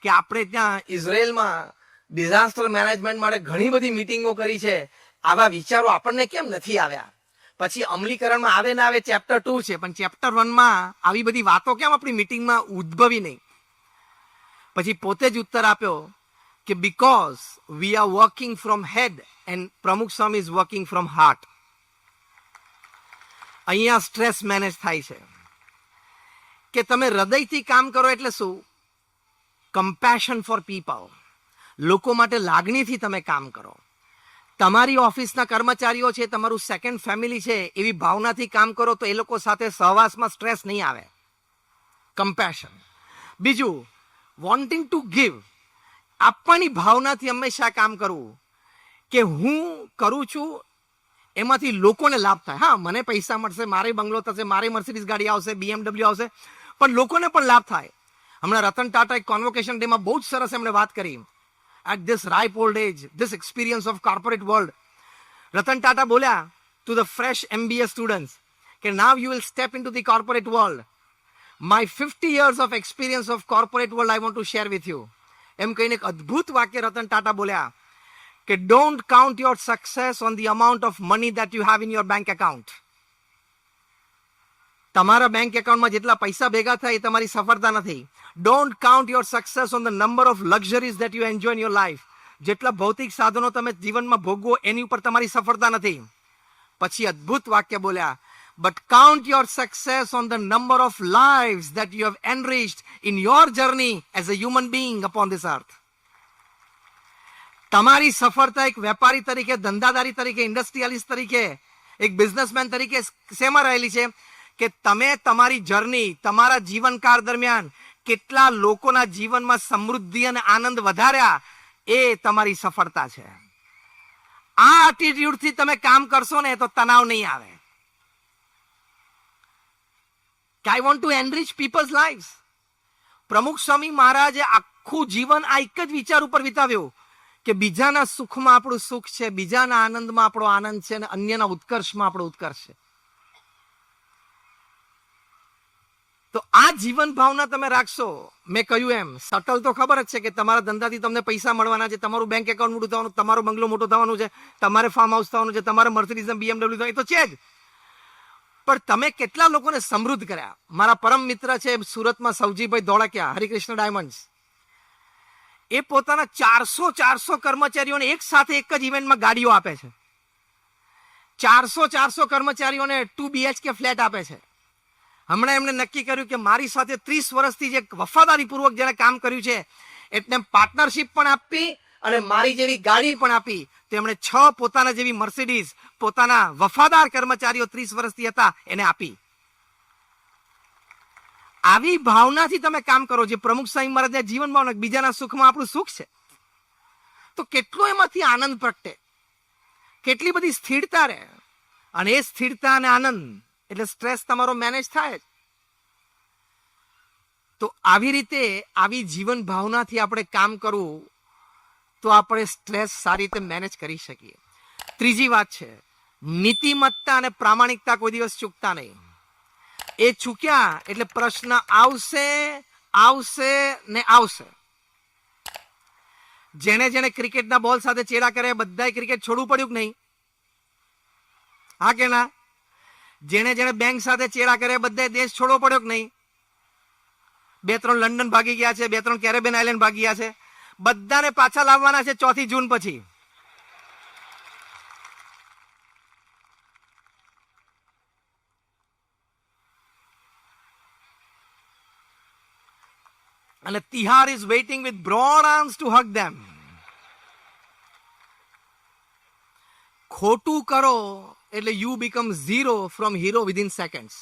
કે આપણે ત્યાં ઇઝરાયલમાં ડિઝાસ્ટર મેનેજમેન્ટ માટે ઘણી બધી મિટિંગો કરી છે, આવા વિચારો આપણને કેમ નથી આવ્યા? પછી અમલીકરણમાં આવે ના આવે ચેપ્ટર 2 છે, પણ ચેપ્ટર 1 માં આવી બધી વાતો કેમ આપણી મિટિંગમાં ઉદ્ભવી નહીં? પછી પોતે જ ઉત્તર આપ્યો કે because we are working from head and Pramukh Swami is working from heart. અહીંયા સ્ટ્રેસ મેનેજ થાય છે કે તમે હૃદયથી કામ કરો એટલે શું? કમ્પેશન ફોર પીપલ, લોકો માટે લાગણીથી તમે કામ કરો. તમારી ઓફિસના કર્મચારીઓ છે, તમારું સેકન્ડ ફેમિલી છે, એવી ભાવનાથી કામ કરો તો એ લોકો સાથે સહવાસમાં સ્ટ્રેસ નહીં આવે. કમ્પેશન. બીજું, વોન્ટિંગ ટુ ગીવ, આપવાની ભાવનાથી હંમેશા કામ કરવું કે હું કરું છું એમાંથી લોકોને લાભ થાય. હા, મને પૈસા મળશે, મારે બંગલો થશે, મારે મર્સિડીઝ ગાડી આવશે, BMW આવશે, પણ લોકોને પણ લાભ થાય. હમણાં રતન ટાટા એક કોન્વોકેશન ડેમાં બહુ જ સરસ એમણે વાત કરી. At this ripe old age, this experience of corporate world, Ratan Tata બોલ્યા to the fresh MBA students કે now you will step into the corporate world. My 50 years of experience of corporate world I want to share with you. એમ કહીને એક અદ્ભુત વાક્ય રતન ટાટા બોલ્યા કે don't count your success on the amount of money that you have in your bank account. તમારા bank એકાઉન્ટમાં જેટલા પૈસા ભેગા થાય એ તમારી સફળતા નથી. Don't count your success on the number of luxuries that you enjoy in your life. જેટલા ભૌતિક સાધનો તમે જીવનમાં ભોગવો એની ઉપર તમારી સફળતા નથી. પછી અદ્ભુત વાક્ય બોલ્યા, but count your success on the number of lives that you have enriched in your journey as a human being upon this earth. તમારી સફળતા એક વેપારી તરીકે, ધંધાદારી તરીકે, ઇન્ડસ્ટ્રીયાલિસ્ટ તરીકે, એક બિઝનેસમેન તરીકે શેમાં રહેલી છે કે તમે તમારી જર્ની, તમારા જીવનકાળ દરમિયાન કેટલા લોકોના જીવનમાં સમૃદ્ધિ અને આનંદ વધાર્યા, એ તમારી સફળતા છે. આ એટીટ્યુડથી તમે કામ કરશો ને તો તણાવ નહીં આવે. I want to enrich people's lives. Pramukh Swami મહારાજે આખું જીવન આ એક જ વિચાર ઉપર વિતાવ્યું કે બીજાના સુખમાં આપણું સુખ છે, બીજાના આનંદમાં આપણો આનંદ છે, અને અન્યના ઉત્કર્ષમાં આપણો ઉત્કર્ષ છે. તો આ જીવન ભાવના તમે રાખશો. મેં કહ્યું એમ સટલ તો ખબર જ છે કે તમારા ધંધાથી તમને પૈસા મળવાના છે, તમારું બેંક એકાઉન્ટ મોટું થવાનું, તમારો બંગલો મોટો થવાનું છે, તમારે ફાર્મ હાઉસ થવાનું છે, તમારે મર્સિડીઝ BMW થવાનું, એ તો છે જ. પણ તમે કેટલા લોકોને સમૃદ્ધ કર્યા. મારા પરમ મિત્ર છે સુરતમાં સૌજીભાઈ ધોળકિયા, હરિકૃષ્ણ ડાયમંડ્સ, એ પોતાના 400 કર્મચારીઓને એક સાથે એક જ ઇવેન્ટમાં ગાડીઓ આપે છે. 400 કર્મચારીઓને 2 BHK ફ્લેટ આપે છે. હમણાં એમણે નક્કી કર્યું કે મારી સાથે 30 વર્ષથી જે વફાદારીપૂર્વક જેણે કામ કર્યું છે એટલે પાર્ટનરશિપ પણ આપી અને મારી જેવી ગાડી પણ આપી. તેમણે 6 પોતાના જેવી મર્સિડીઝ પોતાના વફાદાર કર્મચારીઓ 30 વર્ષથી હતા એને આપી. આવી ભાવનાથી તમે કામ કરો, જે પ્રમુખ સ્વામી મહારાજના જીવન ભાવના, બીજાના સુખમાં આપણું સુખ છે, તો કેટલો એમાંથી આનંદ પ્રગટે, કેટલી બધી સ્થિરતા રહે. અને એ સ્થિરતા અને આનંદ એટલે સ્ટ્રેસ તમારો મેનેજ થાય જ. તો આવી રીતે આવી જીવન ભાવનાથી આપણે કામ કરવું તો આપણે સ્ટ્રેસ સારી રીતે મેનેજ કરી શકીએ. ત્રીજી વાત છે, નીતિમત્તા અને પ્રામાણિકતા કોઈ દિવસ ચૂકતા નહીં. એ ચૂક્યા એટલે પ્રશ્ન આવશે આવશે ને આવશે. જેને જેને ક્રિકેટના બોલ સાથે ચેડા કરે બધાય ક્રિકેટ છોડવું પડ્યું કે નહીં? હા કે ના? જેને જેને બેંક સાથે ચેડા કરે બધાય દેશ છોડવો પડ્યો કે નહીં? 2-3 લંડન ભાગી ગયા છે, 2-3 કેરેબિયન આઇલેન્ડ ભાગી ગયા છે. બધાને પાછા લાવવાના છે 4 જૂન પછી. અને Tihar is waiting with broad arms to hug them. ખોટું કરો એટલે you become zero from hero within seconds.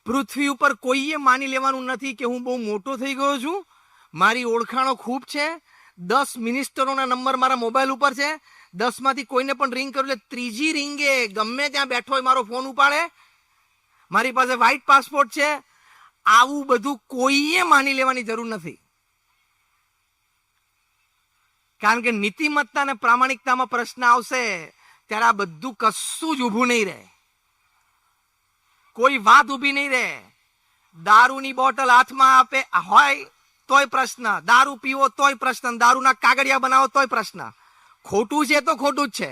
પૃથ્વી ઉપર કોઈએ માની લેવાનું નથી કે હું બહુ મોટો થઈ ગયો છું, મારી ઓળખાણો ખૂબ છે, 10 મિનિસ્ટરોના નંબર મારા મોબાઈલ ઉપર છે, 10 માંથી કોઈને પણ રિંગ કરું એટલે ત્રીજી રિંગે ગમે ત્યાં બેઠો હોય મારો ફોન ઉપાડે, મારી પાસે વ્હાઈટ પાસપોર્ટ છે. આવું બધું કોઈએ માની લેવાની જરૂર નથી. કારણ કે નીતિમત્તા અને પ્રામાણિકતામાં પ્રશ્ન આવશે ત્યારે આ બધું કશું જ ઊભું નહીં રહે. કોઈ વાત ઊભી નહીં રહે. દારૂની બોટલ હાથમાં આપે હોય તોય પ્રશ્ન, દારૂ પીવો તોય પ્રશ્ન, દારૂના કાગળિયા બનાવો તોય પ્રશ્ન. ખોટું છે તો ખોટું જ છે.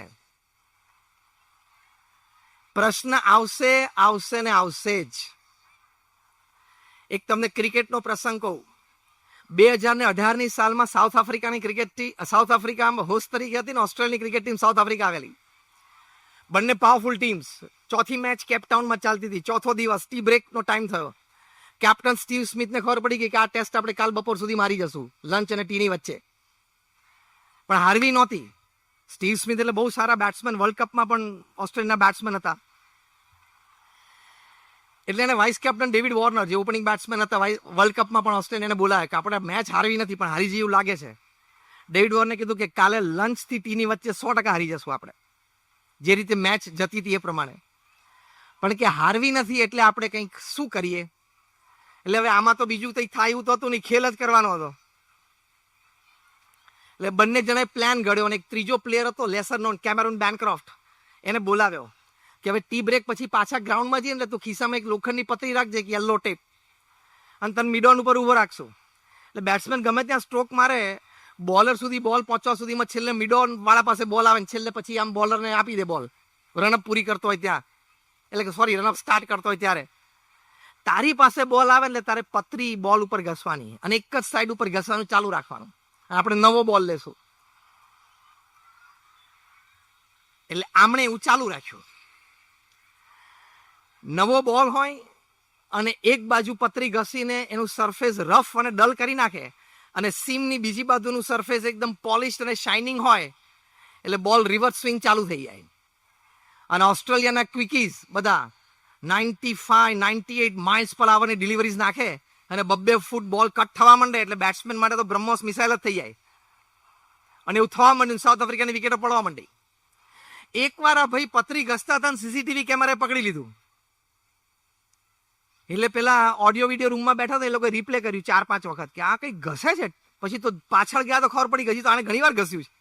પ્રશ્ન આવશે આવશે ને આવશે જ. એક તમને ક્રિકેટનો પ્રસંગ કહું. 2018ની સાલમાં સાઉથ આફ્રિકામાં હોસ્ટ તરીકે હતી ને ઓસ્ટ્રેલિયાની ક્રિકેટ ટીમ સાઉથ આફ્રિકા આવેલી. બંને પાવરફુલ ટીમ્સ. ચોથી મેચ કેપટાઉનમાં ચાલતી હતી. ચોથો દિવસ ટી બ્રેકનો ટાઈમ થયો. કેપ્ટન સ્ટીવ સ્મિથને ખબર પડી ગઈ કે આ ટેસ્ટ આપણે કાલ બપોર સુધી મારી જશું, લંચ અને ટીની વચ્ચે. પણ હારવી નહોતી. સ્ટીવ સ્મિથ એટલે બહુ સારા બેટ્સમેન, વર્લ્ડ કપમાં પણ ઓસ્ટ્રેલિયાના બેટ્સમેન હતા. એટલે એને વાઇસ કેપ્ટન ડેવિડ વોર્નર જે ઓપનિંગ બેટ્સમેન હતા વર્લ્ડ કપમાં પણ ઓસ્ટ્રેલિયાને બોલાયા કે આપણે મેચ હારવી નથી પણ હારી જેવું લાગે છે. ડેવિડ વોર્નરે કીધું કે કાલે લંચથી ટીની વચ્ચે 100% હારી જશું આપણે, જે રીતે મેચ જતી હતી એ પ્રમાણે. પણ કે હારવી નથી એટલે આપણે કંઈક શું કરીએ. એટલે હવે આમાં તો બીજું કંઈ થાય એવું તો હતું નહીં, ખેલ જ કરવાનો હતો. એટલે બંને જણાએ પ્લાન ઘડ્યો અને એક ત્રીજો પ્લેયર હતો લેસર નોન કેમેરુન બેનક્રોફ્ટ, એને બોલાવ્યો કે હવે ટી બ્રેક પછી પાછા ગ્રાઉન્ડમાં જઈએ એટલે તું ખિસ્સામાં એક લોખંડની પતરી રાખજે કે યલો ટેપ, અને તને મિડ ઓન ઉપર ઉભો રાખશું. એટલે બેટ્સમેન ગમે ત્યાં સ્ટ્રોક મારે, બોલર સુધી બોલ પહોંચવા સુધીમાં છેલ્લે મિડ ઓન વાળા પાસે બોલ આવે ને છેલ્લે પછી આમ બોલરને આપી દે બોલ, રનઅપ પૂરી કરતો હોય ત્યાં, એટલે કે સોરી રનઅપ સ્ટાર્ટ કરતો હોય ત્યારે તારી પાસે બોલ આવે એટલે તારે પતરી બોલ ઉપર ઘસવાની અને એક જ સાઈડ ઉપર ઘસવાનું ચાલુ રાખવાનું. આપણે નવો બોલ લેશું. એટલે આમણે એવું ચાલુ રાખ્યું. નવો બોલ હોય અને એક બાજુ પતરી ઘસીને એનું સરફેસ રફ અને ડલ કરી નાખે અને સીમની બીજી બાજુનું સરફેસ એકદમ પોલિશ અને શાઇનિંગ હોય એટલે બોલ રિવર્સ સ્વિંગ ચાલુ થઈ જાય. અને ઓસ્ટ્રેલિયાના ક્વિકીઝ બધા 95-98 માઇલ્સ પર આવરની ડિલિવરીઝ નાખે અને 2 ફૂટ બોલ કટ થવા માંડે એટલે બેટ્સમેન માટે તો બ્રહ્મોસ મિસાઇલ જ થઈ જાય. અને એવું થવા માંડ્યું, સાઉથ આફ્રિકાની વિકેટો પડવા માંડી. એકવાર આ ભાઈ પતરી ઘસતા હતા સીસીટીવી કેમેરાએ પકડી લીધું. એટલે પેલા ઓડિયો વિડીયો રૂમમાં બેઠા હતા એ લોકોએ રિપ્લે કર્યું 4-5 વખત કે આ કંઈક ઘસે છે. પછી તો પાછળ ગયા તો ખબર પડી ગઈ તો આને ઘણી વાર ઘસ્યું છે.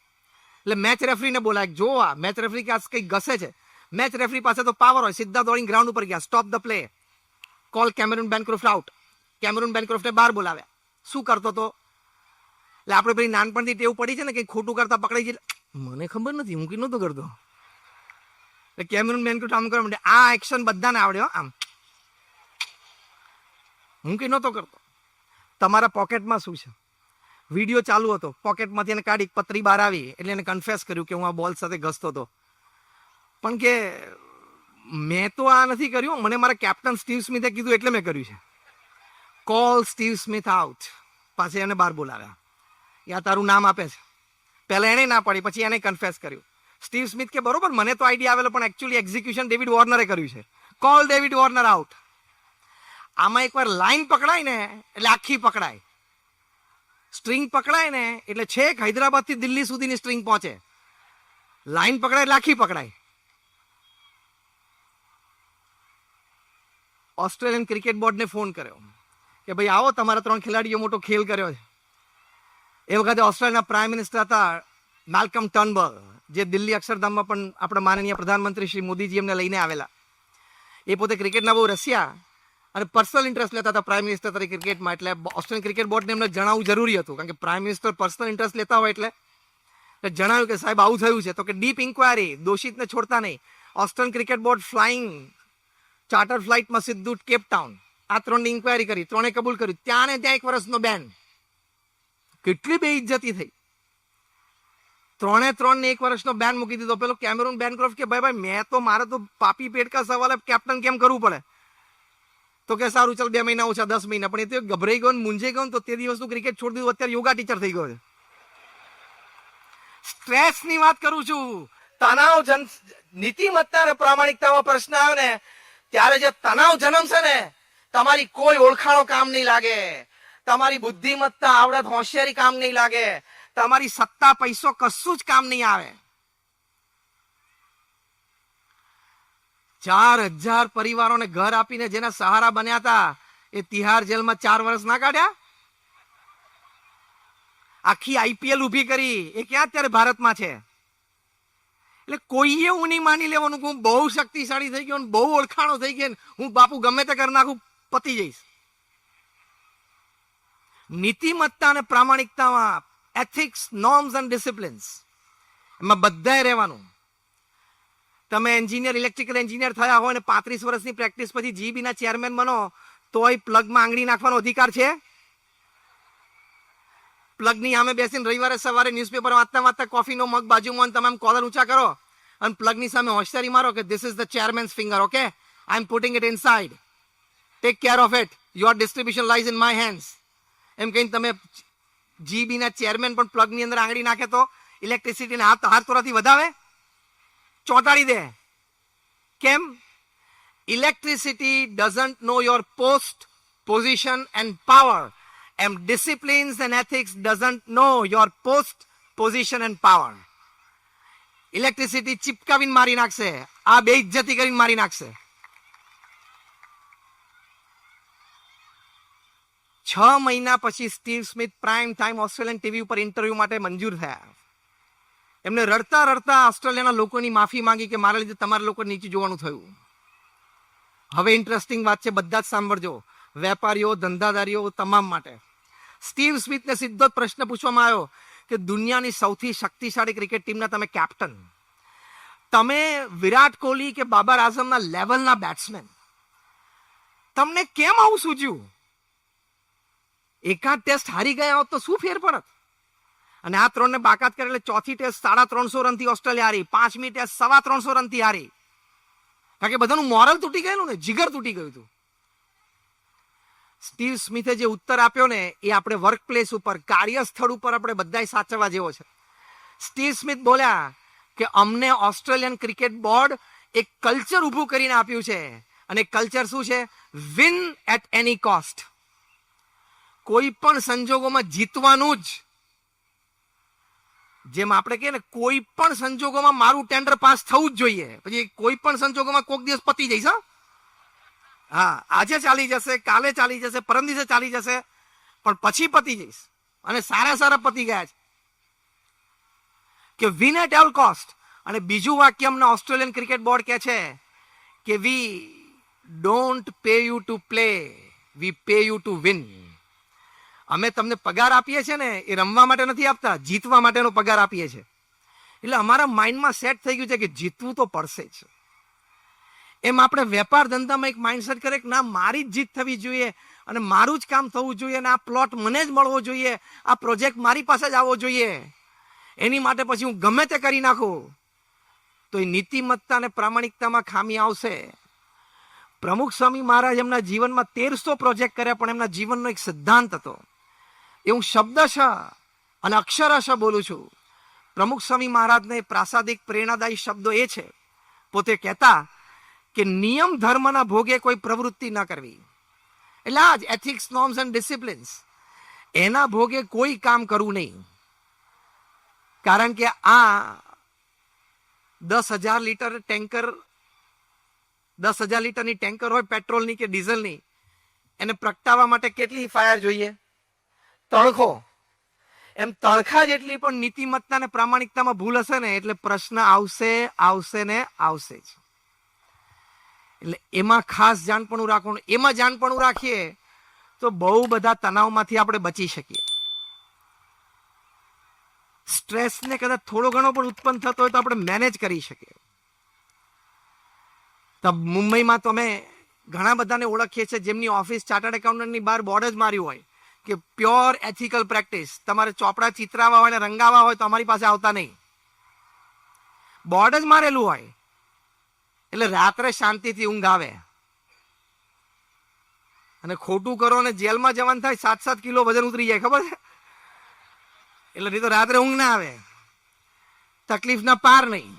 એટલે મેચ રેફરીને બોલાય, જો આ મેચ રેફરી કે આ કંઈક ઘસે છે. મેચ રેફરી પાસે તો પાવર હોય, સીધા દોડીને ગ્રાઉન્ડ ઉપર ગયા, stop the play, call Cameron Bancroft out. Cameron બેનક્રોફ્ટે બહાર બોલાવ્યા. શું કરતો હતો? એટલે આપણે પેલી નાનપણથી ટેવ પડી છે ને કંઈક ખોટું કરતા પકડાઈ છે, મને ખબર નથી હું કંઈ નહોતો કરતો. એટલે કેમેરુન બેનક્રોફ્ટ આમ કરવા માંડે, આ એક્શન બધાને આવડે હો, આમ હું કંઈ નહોતો કરતો. તમારા પોકેટમાં શું છે? વિડીયો ચાલુ હતો, પોકેટમાંથી એને કાઢી પતરી બહાર આવી એટલે એને કન્ફેસ કર્યું કે હું આ બોલ સાથે ઘસતો હતો. પણ કે મેં તો આ નથી કર્યું, મને મારા કેપ્ટન સ્ટીવ સ્મિથે કીધું એટલે મેં કર્યું છે. Call Steve Smith out. પાછી એને બહાર બોલાવ્યા. યા તારું નામ આપે છે. પહેલા એને ના પાડી, પછી એને કન્ફેસ કર્યું. સ્ટીવ સ્મિથ કે બરોબર મને તો આઈડિયા આવેલો પણ એકચ્યુઅલી એક્ઝિક્યુશન ડેવિડ વોર્નરે કર્યું છે. Call David Warner out. આમાં એકવાર લાઈન પકડાય ને એટલે આખી પકડાય. સ્ટ્રિંગ પકડાય ને એટલે છેક હૈદરાબાદથી દિલ્હી સુધીની સ્ટ્રિંગ પહોંચે. લાઈન પકડાય એટલે આખી પકડાય. ઓસ્ટ્રેલિયન ક્રિકેટ બોર્ડને ફોન કર્યો કે ભાઈ આવો, તમારા 3 ખેલાડીઓ મોટો ખેલ કર્યો છે. એ વખતે ઓસ્ટ્રેલિયાના પ્રાઇમ મિનિસ્ટર હતા મેલ્કમ ટર્નબલ, જે દિલ્હી અક્ષરધામમાં પણ આપણા માનનીય પ્રધાનમંત્રી શ્રી મોદીજી એમને લઈને આવેલા. એ પોતે ક્રિકેટના બહુ રસિયા અને પર્સનલ ઇન્ટરેસ્ટ લેતા હતા પ્રાઇમ મિનિસ્ટર તરીકે ક્રિકેટમાં. એટલે ઓસ્ટ્રેલિયન ક્રિકેટ બોર્ડને એમને જણાવવું જરૂરી હતું, કારણ કે પ્રાઇમ મિનિસ્ટર પર્સનલ ઇન્ટરેસ્ટ લેતા હોય એટલે જણાવ્યું કે સાહેબ આવું થયું છે. તો કે ડીપ ઇન્ક્વાયરી, દોષિતને છોડતા નહીં. Australian cricket board flying charter ફ્લાઇટમાં સીધું કેપ ટાઉન આ 3ની ઇન્ક્વાયરી કરી, 3એ કબૂલ કર્યું. ત્યાં ને ત્યાં 1 વર્ષનો બેન. કેટલી બેઇજ્જતી થઈ. 3ને 1 વર્ષનો બેન મૂકી દીધો. પેલો કેમેરુન બેનક્રોફ્ટ કે ભાઈ મેં તો મારે તો પાપી પેટ કા સવાલ કેપ્ટન કેમ કરવું પડે? તો કે સારું ચાલ 2 મહિના ઓછા 10 મહિના. પણ એ તો ગભરાઈ ગયો મૂંઝાઈ ગયો તો તે દિવસનું ક્રિકેટ છોડી દીધું. અત્યારે યોગા ટીચર થઈ ગયો છે. સ્ટ્રેસની વાત કરું છું. તણાવ નીતિમત્તા અને પ્રામાણિકતામાં પ્રશ્ન આવે ને ત્યારે જે તણાવ જન્મશે ને, તમારી કોઈ ઓળખાણો કામ નહીં લાગે, તમારી બુદ્ધિમત્તા, આવડત, હોશિયારી કામ નહીં લાગે, તમારી સત્તા, પૈસો કશું જ કામ નહીં આવે. 4000 પરિવારોને ઘર આપીને જેના સહારા બન્યા હતા એ તિહાર જેલમાં 4 વર્ષ ના કાઢ્યા? આખી આઈપીએલ ઉભી કરી એ ક્યાં અત્યારે ભારતમાં છે? એટલે કોઈએ હું નહીં માની લેવાનું કે હું બહુ શક્તિશાળી થઈ ગયો, બહુ ઓળખાણો થઈ ગયો, હું બાપુ ગમે તે કરી નાખું, પતી જઈશ. નીતિમત્તા અને પ્રામાણિકતામાં એથિક્સ, નોર્મ્સ એન્ડ ડિસિપ્લિન્સ એમાં બધાએ રહેવાનું. તમે એન્જિનિયર, ઇલેક્ટ્રિકલ એન્જિનિયર થયા હોય ને 35 વર્ષની પ્રેક્ટિસ પછી જીબીના ચેરમેન બનો તોય પ્લગમાં આંગળી નાખવાનો અધિકાર છે? પ્લગની સામે બેસીને રવિવારે સવારે ન્યૂઝપેપર વાંચતા વાંચતા કોફીનો મગ બાજુમાં તમે કોલર ઊંચા કરો અને પ્લગની સામે હોશિયારી મારો કે this is the chairman's finger, okay, I am putting it inside, take care of it, your distribution lies in my hands. એમ કહીને તમે જીબીના ચેરમેન પણ પ્લગની અંદર આંગળી નાખે તો ઇલેક્ટ્રિસિટીને હાથ તોરાથી વધાવે, ચોંટાડી દે. કેમ? Electricity doesn't know your post, position and power. એમ disciplines and ethics doesn't know your post, position and power. Electricity ચિપકાવીને મારી નાખશે, આ બેઇજ્જતી કરીને મારી નાખશે. 6 મહિના પછી Steve Smith prime time Australian TV ઉપર ઇન્ટરવ્યુ માટે મંજૂર થયા. એમને રડતા રડતા ઓસ્ટ્રેલિયાના લોકોની માફી માંગી કે મારા લીધે તમારા લોકો નીચે જોવાનું થયું. હવે ઇન્ટરેસ્ટિંગ વાત છે, બધા જ સાંભળજો, વેપારીઓ, ધંધાદારીઓ, તમામ માટે. સ્ટીવ સ્મિથને સીધો જ પ્રશ્ન પૂછવામાં આવ્યો કે દુનિયાની સૌથી શક્તિશાળી ક્રિકેટ ટીમના તમે કેપ્ટન, તમે વિરાટ કોહલી કે બાબર આઝમના લેવલના બેટ્સમેન, તમને કેમ આવું સૂઝ્યું? એકાદ ટેસ્ટ હારી ગયા હોત તો શું ફેર પડત? અને આ 3ને બાકાત કરે એટલે ચોથી ટેસ્ટ 350 રનથી ઓસ્ટ્રેલિયા હારી, 5મી ટેસ્ટ 325 રનથી હારી. કારણ કે બધાનું મોરલ તૂટી ગયેલું ને, જીગર તૂટી ગયું હતું. સ્ટીવ સ્મિથે જે ઉત્તર આપ્યો ને એ આપણે વર્ક પ્લેસ ઉપર, કાર્યસ્થળ ઉપર આપણે બધાય સાચવવા જેવો છે. સ્ટીવ સ્મિથ બોલ્યા કે અમને ઓસ્ટ્રેલિયન ક્રિકેટ બોર્ડ એક કલ્ચર ઊભું કરીને આપ્યું છે, અને કલ્ચર શું છે? Win at any cost. કોઈ પણ સંજોગોમાં જીતવાનું જ. જેમ આપણે કહીએ ને, કોઈ પણ સંજોગોમાં મારું ટેન્ડર પાસ થવું જ જોઈએ, પછી કોઈ પણ સંજોગોમાં કોઈક દિવસ પતી જઈશ. હા, આજે ચાલી જશે, કાલે ચાલી જશે, પરમ દિવસે ચાલી જશે, પણ પછી પતી જઈશ. અને સારા પતી ગયા છે કે વિન એટ ઓલ કોસ્ટ. અને બીજું વાક્ય અમને ઓસ્ટ્રેલિયન ક્રિકેટ બોર્ડ કહે છે કે we don't pay you to play, we pay you to win. અમે તમને પગાર આપીએ છીએ ને એ રમવા માટે નથી આપતા, જીતવા માટેનો પગાર આપીએ છીએ. એટલે અમારા માઇન્ડમાં સેટ થઈ ગયું છે કે જીતવું તો પડશે જ. એમ આપણે વેપાર ધંધામાં એક માઇન્ડસેટ કરે કે ના, મારી જ જીત થવી જોઈએ અને મારું જ કામ થવું જોઈએ અને આ પ્લોટ મને જ મળવો જોઈએ, આ પ્રોજેક્ટ મારી પાસે જ આવવો જોઈએ, એની માટે પછી હું ગમે તે કરી નાખું. તો એ નીતિમત્તા અને પ્રામાણિકતામાં ખામી આવશે. પ્રમુખ સ્વામી મહારાજ એમના જીવનમાં 1300 પ્રોજેક્ટ કર્યા, પણ એમના જીવનનો એક સિદ્ધાંત હતો. એ હું શબ્દશ અને અક્ષરશ બોલું છું. પ્રમુખ સ્વામી મહારાજને પ્રાસાદિક પ્રેરણાદાયી શબ્દો એ છે, પોતે કહેતા કે નિયમ ધર્મના ભોગે કોઈ પ્રવૃત્તિ ન કરવી. એટલે આ જ એથિક્સ, નોર્મ્સ એન્ડ ડિસિપ્લિન્સ, એના ભોગે કોઈ કામ કરવું નહીં. કારણ કે આ 10,000 લીટર ટેન્કર, 10,000 લીટરની ટેન્કર હોય પેટ્રોલની કે ડીઝલની, એને પ્રગટાવવા માટે કેટલી ફાયર જોઈએ? તણખો. એમ તણખા જેટલી પણ નીતિમત્તા ને પ્રામાણિકતામાં ભૂલ હશે ને એટલે પ્રશ્ન આવશે ને આવશે જ. એટલે એમાં ખાસ જાણપણું રાખવાનું. એમાં જાણપણું રાખીએ તો બહુ બધા તણાવમાંથી આપણે બચી શકીએ. સ્ટ્રેસને કદાચ થોડો ઘણો પણ ઉત્પન્ન થતો હોય તો આપણે મેનેજ કરી શકીએ. તો મુંબઈમાં તો અમે ઘણા બધાને ઓળખીએ છીએ જેમની ઓફિસ ચાર્ટર્ડ એકાઉન્ટન્ટની બહાર બોર્ડ જ માર્યું હોય કે પ્યોર એથિકલ પ્રેક્ટિસ. તમારે ચોપડા ચિતરાવા હોય ને રંગાવા હોય તો અમારી પાસે આવતા નહીં. બોર્ડ જ મારેલું હોય એટલે રાત્રે શાંતિથી ઊંઘ આવે. અને ખોટું કરો ને જેલમાં જવાનું થાય 7-7 કિલો વજન ઉતરી જાય, ખબર છે? એટલે નહીં તો રાત્રે ઊંઘ ના આવે, તકલીફ ના પાર નહીં.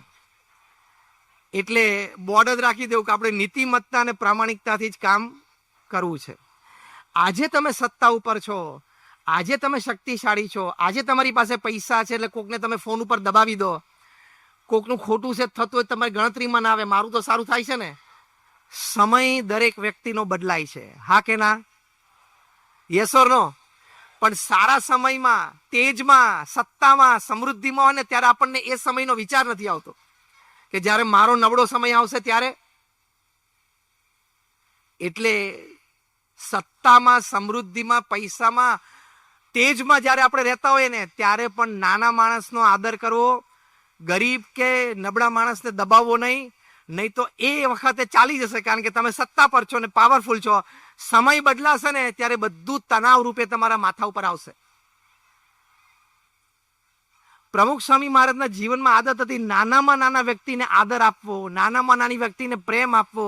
એટલે બોર્ડ જ રાખી દેવું કે આપણે નીતિમત્તા અને પ્રામાણિકતાથી જ કામ કરવું છે. આજે તમે સત્તા ઉપર છો, આજે તમે શક્તિશાળી છો, આજે તમારી પાસે પૈસા છે એટલે કોકને તમે ફોન ઉપર દબાવી દો. કોકનું ખોટું છે થતું હોય તમારી ગણતરીમાં ના આવે, મારું તો સારું થાય છે ને. સમય દરેક વ્યક્તિનો બદલાય છે, હા કે ના? યસ ઓર નો? પણ સારા સમયમાં, તેજમાં, સત્તામાં, સમૃદ્ધિમાં હોય ને ત્યારે આપણને એ સમયનો વિચાર નથી આવતો કે જ્યારે મારો નબળો સમય આવશે ત્યારે. એટલે સત્તામાં, સમૃદ્ધિમાં, પૈસામાં, તેજમાં જ્યારે આપણે રહેતા હોઈએ ને ત્યારે પણ નાના માણસનો આદર કરવો, ગરીબ કે નબળા માણસને દબાવવો નહીં. નહીં તો એ વખતે ચાલી જશે, કારણ કે તમે સત્તા પર છો ને પાવરફુલ છો. સમય બદલાશે ને ત્યારે બધું તણાવ રૂપે તમારા માથા ઉપર આવશે. પ્રમુખ સ્વામી મહારાજના જીવનમાં આદત હતી નાનામાં નાના વ્યક્તિને આદર આપવો, નાનામાં નાની વ્યક્તિને પ્રેમ આપવો,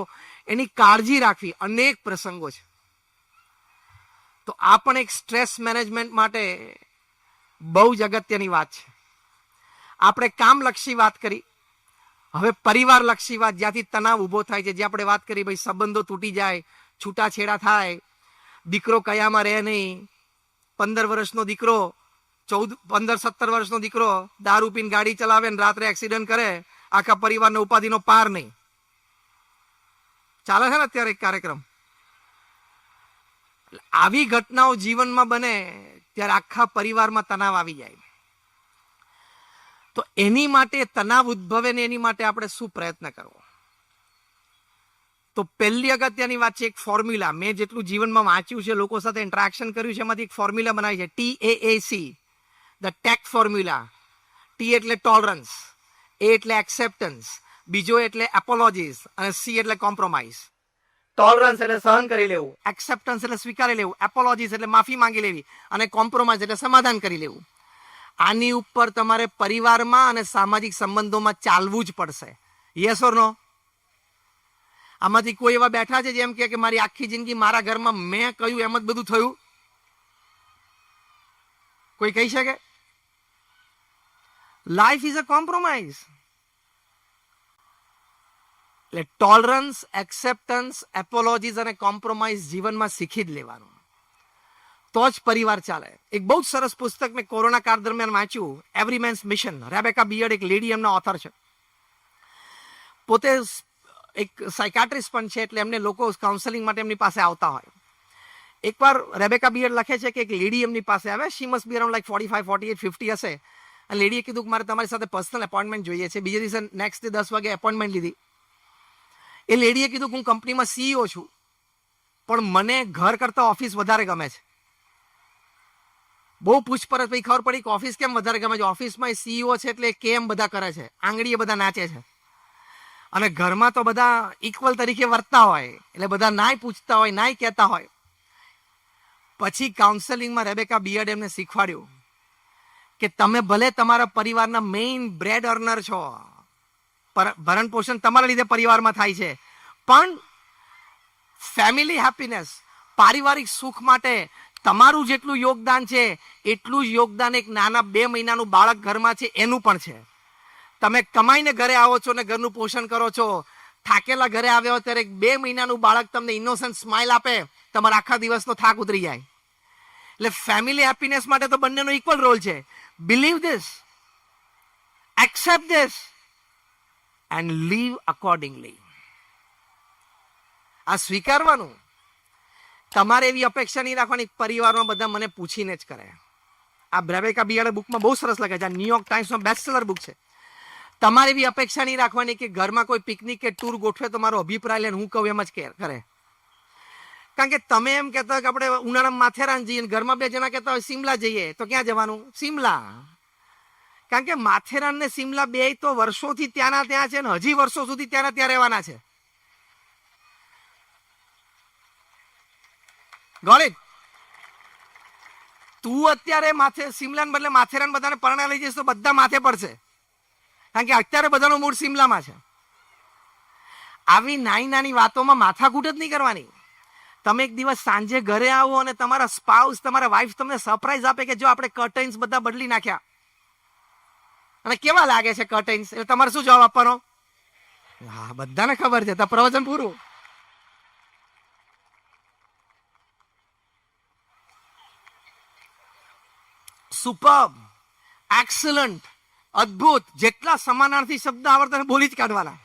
એની કાળજી રાખવી. અનેક પ્રસંગો છે. તો આ પણ એક સ્ટ્રેસ મેનેજમેન્ટ માટે બહુ જ અગત્યની વાત છે. આપણે કામલક્ષી વાત કરી, હવે પરિવારલક્ષી વાત, જ્યાંથી તણાવ ઊભો થાય છે. જે આપણે વાત કરી ભાઈ સંબંધો તૂટી જાય, છૂટાછેડા થાય, દીકરો કયામાં રહે નહીં, 15 વર્ષનો દીકરો, 15-17 વર્ષનો દીકરો દારૂ પીને ગાડી ચલાવે ને રાત્રે એક્સિડન્ટ કરે, આખા પરિવારને ઉપાધિનો પાર નહીં. ચાલે છે ને અત્યારે એક કાર્યક્રમ. આવી ઘટનાઓ જીવનમાં બને ત્યારે આખા પરિવારમાં તણાવ આવી જાય. તો એની માટે તણાવ ઉદ્ભવે ને એની માટે આપણે શું પ્રયત્ન કરવો? તો પહેલી અગત્યની વાત છે એક ફોર્મ્યુલા. મેં જેટલું જીવનમાં વાંચ્યું છે, લોકો સાથે ઇન્ટરેક્શન કર્યું છે, એમાંથી એક ફોર્મ્યુલા બનાવી છે, TAAC, the take formula. T એટલે ટોલરન્સ, A એટલે એક્સેપ્ટન્સ, બીજો એટલે એપોલોજીસ અને C એટલે કોમ્પ્રોમાઇઝ. ટોલરન્સ એટલે સહન કરી લેવું, એક્સેપ્ટન્સ એટલે સ્વીકારી લેવું, એપોલોજીસ એટલે માફી માંગી લેવી અને કોમ્પ્રોમાઇઝ એટલે સમાધાન કરી લેવું. આની ઉપર તમારે પરિવારમાં અને સામાજિક સંબંધોમાં ચાલવું જ પડશે. યસ ઓર નો? આમાંથી કોઈ એવા બેઠા છે જેમ કે મારી આખી જિંદગી મારા ઘરમાં મેં કહ્યું એમ જ બધું થયું? કોઈ કહી શકે? Life is a compromise. એટલે ટોલરન્સ, એક્સેપ્ટન્સ, એપોલોજીસ અને કોમ્પ્રોમાઇઝ જીવનમાં શીખી જ લેવાનું, તો જ પરિવાર ચાલે. એક બહુ જ સરસ પુસ્તક મેં કોરોના કાળ દરમિયાન વાંચ્યું, every man's mission. Rebecca Beard એક લેડી એમના ઓથર છે. પોતે એક સાયકાટ્રિસ્ટ પણ છે, એટલે એમને લોકો કાઉન્સેલિંગ માટે એમની પાસે આવતા હોય. એકવાર રેબેકા બિયર્ડ લખે છે કે એક લેડી એમની પાસે આવે, શી મસ્ટ બી અરાઉન્ડ લાઈક 45, 48, 50 હશે. અને લેડીએ કીધું કે મારે તમારી સાથે પર્સનલ એપોઇન્ટમેન્ટ જોઈએ છે. બીજે દિવસે નેક્સ્ટ ડે 10 વાગે એપોઇન્ટમેન્ટ લીધી. એ લેડીએ કીધું કે હું કંપનીમાં CEO છું, પણ મને ઘર કરતાં ઓફિસ વધારે ગમે છે. બહુ પૂછપરછ, પછી ખબર પડી કે ઓફિસ કેમ વધારે ગમે છે. ઓફિસમાં એ CEO છે એટલે કેમ બધા કરે છે, આંગળીએ બધા નાચે છે. અને ઘરમાં તો બધા ઇક્વલ તરીકે વર્તતા હોય એટલે બધા નાય પૂછતા હોય, નાય કહેતા હોય. પછી કાઉન્સેલિંગમાં રેબેકા બિયર્ડ એમને શીખવાડ્યું કે તમે ભલે તમારા પરિવારના મેઇન બ્રેડ અર્નર છો, ભરણ પોષણ તમારા લીધે પરિવારમાં થાય છે, પણ ફેમિલી હેપીનેસ, પારિવારિક સુખ માટે તમારું જેટલું યોગદાન છે એટલું જ યોગદાન એક નાના 2 મહિનાનું બાળક ઘરમાં છે એનું પણ છે. તમે કમાઈને ઘરે આવો છો ને ઘરનું પોષણ કરો છો, થાકેલા ઘરે આવ્યા હો ત્યારે 2 મહિનાનું બાળક તમને ઇનોસન્ટ સ્માઇલ આપે, તમારા આખા દિવસનો થાક ઉતરી જાય. એટલે ફેમિલી હેપીનેસ માટે તો બંનેનો ઇક્વલ રોલ છે. Believe this, accept this and live accordingly. આ સ્વીકારવાનું. તમારે એવી અપેક્ષા નહીં રાખવાની પરિવારમાં બધા મને પૂછીને જ કરે. આ રેબેકા બિયાર્ડે બુકમાં બહુ સરસ લખે છે, ન્યુયોર્ક ટાઈમ્સમાં બેસ્ટ સેલર બુક છે. તમારે બી અપેક્ષા નહીં રાખવાની કે ઘરમાં કોઈ પિકનિક કે ટૂર ગોઠવે તો મારો અભિપ્રાય લઈને હું કહું એમ જ કરે. કારણ કે તમે એમ કહેતા હોય કે આપણે ઉનાળામાં માથેરાન જઈએ, ઘરમાં 2 જણા કહેતા હોય સિમલા જઈએ, તો ક્યાં જવાનું? સિમલા. કારણ કે માથેરાન ને સિમલા બે તો વર્ષોથી ત્યાંના ત્યાં છે ને હજી વર્ષો સુધી ત્યાંના ત્યાં રહેવાના છે. ગોળિત, તું અત્યારે સિમલાને બદલે માથેરાન બધાને પરણા લઈ જઈશ તો બધા માથે પડશે, કારણ કે અત્યારે બધાનો મૂડ સિમલામાં છે. આવી નાની નાની વાતોમાં માથાકૂટ જ નહીં કરવાની. તમે એક દિવસ સાંજે ઘરે આવો અને તમારા સ્પાઉસ, તમારા વાઈફ તમને સરપ્રાઈઝ આપે કે જો આપણે કર્ટન્સ બધા બદલી નાખ્યા, અને કેવા લાગે છે કર્ટન્સ, એટલે તમારે શું જવાબ આપવાનો? હા, બધાને ખબર છે, તો પ્રવચન પૂરું. સુપર્બ, એક્સલન્ટ, અદ્ભુત, જેટલા સમાનાર્થી શબ્દ આવડતા બોલી જ કાઢવાના.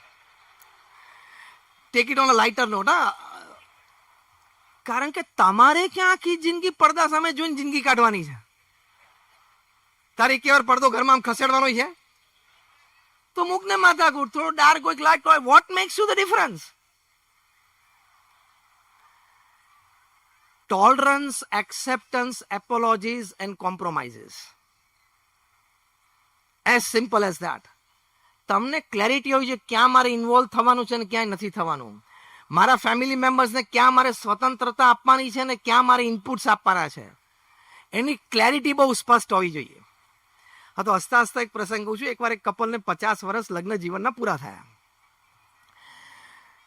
Take it on a lighter note. કારણ કે તમારે ક્યાં આખી જિંદગી પડદા સામે જોઈને જિંદગી કાઢવાની છે. તારે કેવાર પડદો ઘરમાં આમ ખસેડવાનો છે તો મૂકને માથાકૂટ. થોડો ડાર્ક હોય, લાઇટ હોય, what makes you the difference? Tolerance, acceptance, apologies and compromises. As simple as that. તમને ક્લેરિટી હોય છે ક્યાં મારે ઇન્વોલ્વ થવાનું છે ને ક્યાંય નથી થવાનું. મારા ફેમિલી મેમ્બર્સને ક્યાં મારે સ્વતંત્રતા આપવાની છે ને ક્યાં મારે ઇનપુટ્સ આપવાના છે, એની ક્લેરિટી બહુ સ્પષ્ટ હોવી જોઈએ. હા, તો હસતા હસતા એક પ્રસંગ કહું છું. એકવાર એક કપલને 50 વર્ષ લગ્ન જીવનના પૂરા થયા,